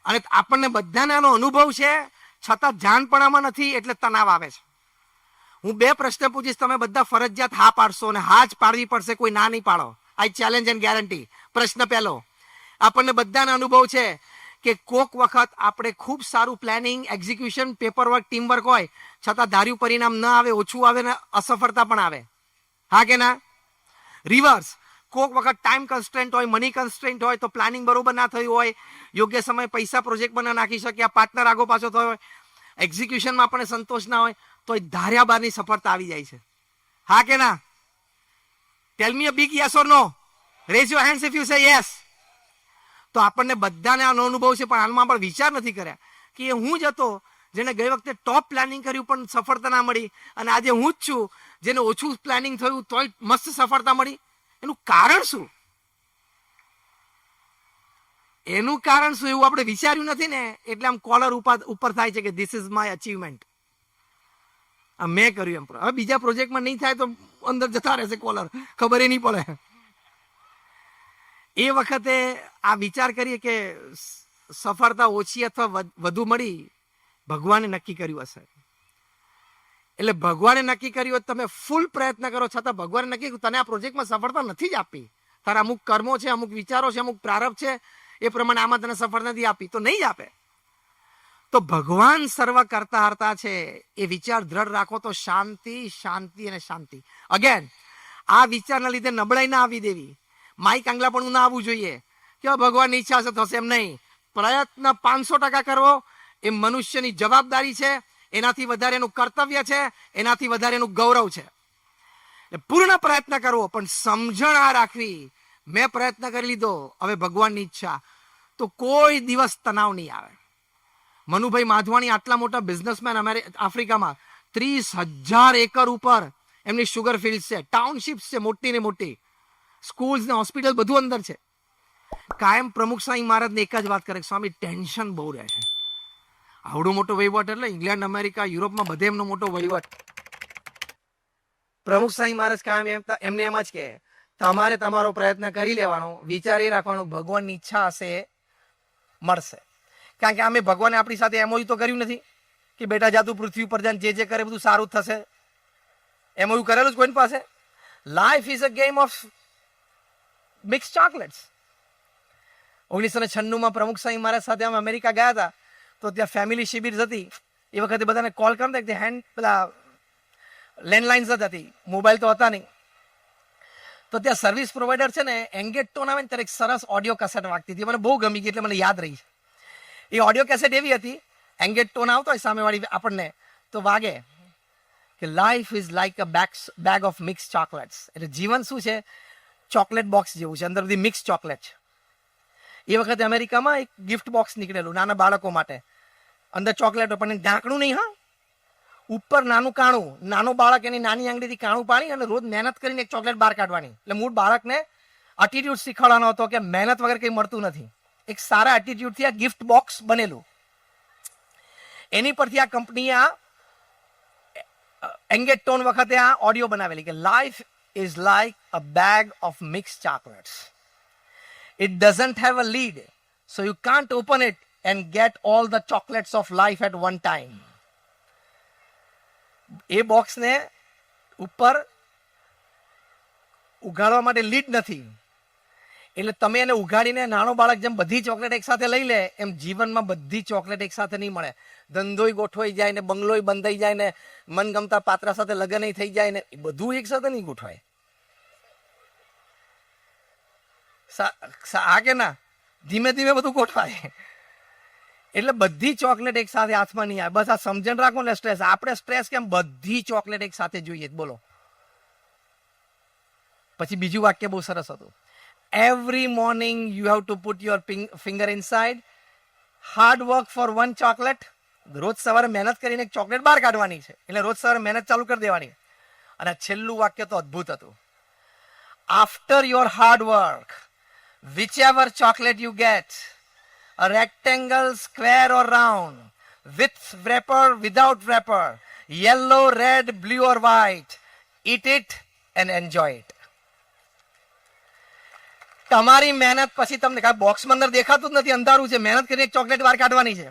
અને આપણને બધાને આનો અનુભવ છે, છતાં જાણપણામાં નથી એટલે તણાવ આવે છે. હું 2 પ્રશ્ન પૂછીશ, તમે બધા ફરજિયાત હા પાડશો, અને હા જ પાડવી પડશે, કોઈ ના નહીં પાડો. આઈ ચેલેન્જ એન્ડ ગેરંટી. પ્રશ્ન પહેલો, આપણને બધાને અનુભવ છે કે કોક વખત આપણે ખૂબ સારું પ્લાનિંગ, એક્ઝિક્યુશન, પેપરવર્ક, ટીમવર્ક હોય, છતાં ધાર્યું પરિણામ ન આવે, ઓછું આવે ને અસફળતા પણ આવે. હા કે ના? રિવર્સ, કોક વખત ટાઈમ કન્સ્ટ્રેન્ટ હોય, મની કન્સ્ટ્રેન્ટ હોય, તો પ્લાનિંગ બરોબર ના થયું હોય, યોગ્ય સમય પૈસા પ્રોજેક્ટ બના નાખી શક્યા, પાર્ટનર આગો પાછો થયો હોય, એક્ઝિક્યુશનમાં આપણને સંતોષ ના હોય, તો ધાર્યા બારની સફળતા આવી જાય છે. હા કે ના? Tell me a big yes or no. Raise your hands if you say yes. તો આપણને બધાને આનો અનુભવ છે, પણ હાલમાં પણ વિચાર નથી કર્યા કે હું જ હતો જેને ગઈ વખતે ટોપ પ્લાનિંગ કર્યું પણ સફળતા ના મળી, અને આજે હું જ છું જેને ઓછું પ્લાનિંગ થયું તોય મસ્ત સફળતા મળી. એનું કારણ શું? એનું કારણ શું એવું આપણે વિચાર્યું નથી ને, એટલે આમ કોલર ઉપર થાય છે કે ધીસ ઇઝ માય અચીવમેન્ટ, આ મેં કર્યું એમ. હવે બીજા પ્રોજેક્ટમાં નહીં થાય તો અંદર જતા રહેશે કોલર, ખબર નહીં પડે. એ વખતે આ વિચાર કરીએ કે સફળતા ઓછી અથવા વધુ મળી, ભગવાને નક્કી કર્યું હશે. એટલે ભગવાને નક્કી કર્યું હોય તમે ફૂલ પ્રયત્ન કરો, છતાં ભગવાને નક્કી કર્યું તને આ પ્રોજેક્ટમાં સફળતા નથી જ આપી, તારા અમુક કર્મો છે, અમુક વિચારો છે, અમુક પ્રારબ્ધ છે, એ પ્રમાણે આમાં તને સફળ નથી આપી, તો નહીં જ આપે. તો ભગવાન સર્વ કરતા હરતા છે એ વિચાર દ્રઢ રાખો તો શાંતિ, શાંતિ અને શાંતિ. અગેન, આ વિચારના લીધે નબળાઈ ના આવી દેવી, માઇક આંગલા પણ ના આવવું જોઈએ કે ભગવાનની ઈચ્છા હશે થશે, એમ નહીં. પ્રયત્ન 500% કરવો એ મનુષ્યની જવાબદારી છે, એનાથી વધારે એનું કર્તવ્ય છે, એનાથી વધારે એનું ગૌરવ છે. પૂર્ણ પ્રયત્ન કરવો, પણ સમજણ આ રાખવી, મેં પ્રયત્ન કરી લીધો, હવે ભગવાનની ઈચ્છા, તો કોઈ દિવસ તણાવ નહીં આવે. મનુભાઈ માધવાણી આટલા મોટા બિઝનેસમેન, આફ્રિકામાં 30,000 એકર ઉપર એમની શુગર ફિલ્ડ છે, ટાઉનશીપ્સ છે, મોટી ને મોટી સ્કૂલ્સ ને હોસ્પિટલ બધું અંદર છે. કાયમ પ્રમુખ સ્વામી મહારાજને એક જ વાત કરે, સ્વામી ટેન્શન બહુ રહે છે. આવડો મોટો વહીવટ, એટલે ઇંગ્લેન્ડ, અમેરિકા, યુરોપમાં બધે એમનો મોટો વહીવટ. પ્રમુખ સ્વામી મહારાજ કાયમ એમને એમ જ કે તમારે તમારો પ્રયત્ન કરી લેવાનો, વિચાર એ રાખવાનો ભગવાનની ઈચ્છા હશે મળશે. કારણ કે અમે ભગવાને આપણી સાથે એમઓયુ તો કર્યું નથી કે બેટા જા તું પૃથ્વી પર જાય જે કરે બધું સારું થશે. એમ એવું કરેલું જ કોઈની પાસે? Life is a game of mix chocolates. 1996 પ્રમુખ સ્વામી મારા સાથે અમે અમેરિકા ગયા હતા, તો ત્યાં ફેમિલી શિબિર હતી. એ વખતે બધાને કોલ કરતા પેલા લેન્ડલાઇન્સ જ હતી, મોબાઈલ તો હતા નહીં. તો ત્યાં સર્વિસ પ્રોવાઈડર છે ને, એંગેટ ટોન આવે ને ત્યારે એક સરસ ઓડિયો કેસેટ વાગતી હતી. મને બહુ ગમી ગઈ, એટલે મને યાદ રહી. એ ઓડિયો કેસેટ એવી હતી, એંગેટ ટોન આવતો હોય સામેવાળી આપણને તો વાગે કે life is like a bag of mix chocolates. એટલે જીવન શું છે? ચોકલેટ બોક્સ જેવું છે, અંદર બધી મિક્સ ચોકલેટ છે. એ વખતે અમેરિકામાં એક ગિફ્ટ બોક્સ નીકળેલું નાના બાળકો માટે. અંદર ચોકલેટો, પણ ઢાંકણું નહીં, હા, ઉપર નાનું કાણું. નાનો બાળક એની નાની આંગળીથી કાણું પાડી અને રોજ મહેનત કરીને એક ચોકલેટ બહાર કાઢવાની. એટલે મૂળ બાળકને એટીટ્યુડ શીખવાડવાનો હતો કે મહેનત વગર કંઈ મળતું નથી. એક સારા એટીટ્યુડથી આ ગિફ્ટ બોક્સ બનેલું. એની પરથી આ કંપનીએ આ એંગેટ ટોન વખતે આ ઓડિયો બનાવેલી કે life is like a bag of mix chocolates. It doesn't have a lid, so you can't open it and get all the chocolates of life at one time. એ બોક્સને ઉપર ઉગાડવા માટે લીડ નથી, એટલે તમે એને ઉગાડીને નાનો બાળક જેમ બધી ચોકલેટ એક સાથે લઈ લે, એમ જીવનમાં બધી ચોકલેટ એક સાથે નહીં મળે. ધંધોય ગોઠવાઈ જાય ને, બંગલોય બંધાઈ જાય ને, મનગમતા પાત્ર સાથે લગ્ન થઈ જાય ને, એ બધું એક સાથે નહીં ગોઠવાય. આ કે ના, ધીમે ધીમે બધું ગોઠવાય. એટલે બધી ચોકલેટ એક સાથે હાથમાં નહીં આવે. બસ આ સમજણ રાખો ને. સ્ટ્રેસ, આપણે સ્ટ્રેસ કેમ? બધી ચોકલેટ એક સાથે જોઈએ. બોલો. પછી બીજું વાક્ય બહુ સરસ હતું. Every morning you have to put your finger inside, hard work four one chocolate. રોજ સવારે મહેનત કરીને એક ચોકલેટ બહાર કાઢવાની છે, એટલે રોજ સવારે મહેનત ચાલુ કરી દેવાની. અને છેલ્લું વાક્ય તો અદ્ભુત હતું. After your hard work, whichever chocolate you get, a rectangle, square or round, with wrapper, without wrapper, yellow, red, blue or white, eat it and enjoy it. તમારી મહેનત પછી તમને બોક્સમાં અંદર દેખાતું જ નથી, અંધારું છે. મહેનત કરીને એક ચોકલેટ બહાર કાઢવાની છે.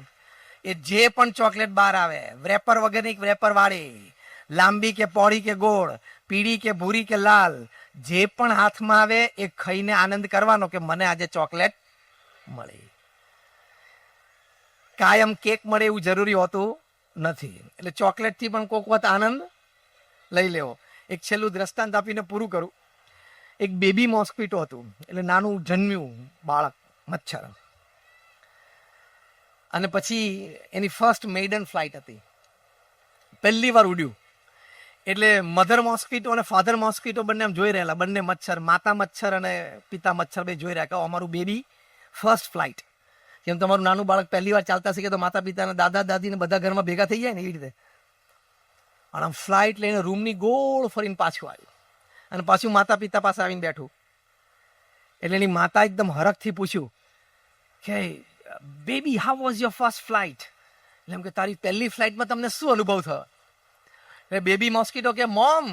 એ જે પણ ચોકલેટ બહાર આવે, વેપર વગરની વેપર વાળી, લાંબી કે પહોળી કે ગોળ, પીળી કે ભૂરી કે લાલ, જે પણ હાથમાં આવે એ ખાઈને આનંદ કરવાનો કે મને આજે ચોકલેટ મળી. કાયમ કેક મળે એવું જરૂરી હોતું નથી. એટલે ચોકલેટથી પણ કોક વખત આનંદ લઈ લેવો. એક છેલ્લું દ્રષ્ટાંત આપીને પૂરું કરું. એક બેબી મોસ્કીટો હતું, એટલે નાનું જન્મ્યું બાળક, મચ્છર. અને પછી એની ફર્સ્ટ મેઇડન ફ્લાઇટ હતી, પહેલી વાર ઉડ્યું. એટલે મધર મોસ્કીટો અને ફાધર મોસ્કીટો બંને આમ જોઈ રહેલા, બંને મચ્છર, માતા મચ્છર અને પિતા મચ્છર બે જોઈ રહ્યા કે અમારું બેબી ફર્સ્ટ ફ્લાઇટ. જેમ તમારું નાનું બાળક પહેલી વાર ચાલતા શીખે તો માતા પિતાના દાદા દાદીને બધા ઘરમાં ભેગા થઈ જાય ને, એવી રીતે. અને આમ ફ્લાઇટ લઈને રૂમની ગોળ ફરીને પાછું આવ્યું અને પાછું માતા પિતા પાસે આવીને બેઠું. એટલે એની માતા એકદમ હરખથી પૂછ્યું કે baby, how was your first flight? એટલે એમ કે તારી પહેલી ફ્લાઇટમાં તમને શું અનુભવ થયો? એટલે બેબી મોસ્કીટો કે mom,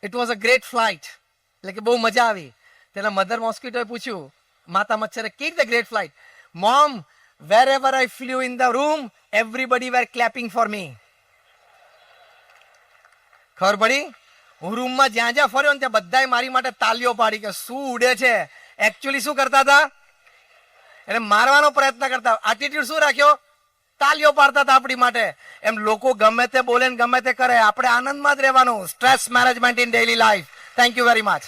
it was a great flight. એટલે કે બહુ મજા આવી. તેના મધર મોસ્કીટોએ પૂછ્યું માતા મચ્છરે, કેવી રીતે great flight? Mom, wherever I flew in the room, everybody were clapping for me. ખબર પડી? હું રૂમમાં જ્યાં જ્યાં ફર્યો ને ત્યાં બધાએ મારી માટે તાલીઓ પાડી કે શું ઉડે છે. એકચ્યુઅલી શું કરતા હતા? એટલે મારવાનો પ્રયત્ન કરતા. એટીટ્યુડ શું રાખ્યો? તાલીઓ પાડતા હતા આપણી માટે. એમ લોકો ગમે તે બોલે ને ગમે તે કરે, આપણે આનંદમાં જ રહેવાનું. Stress management in daily life. Thank you very much.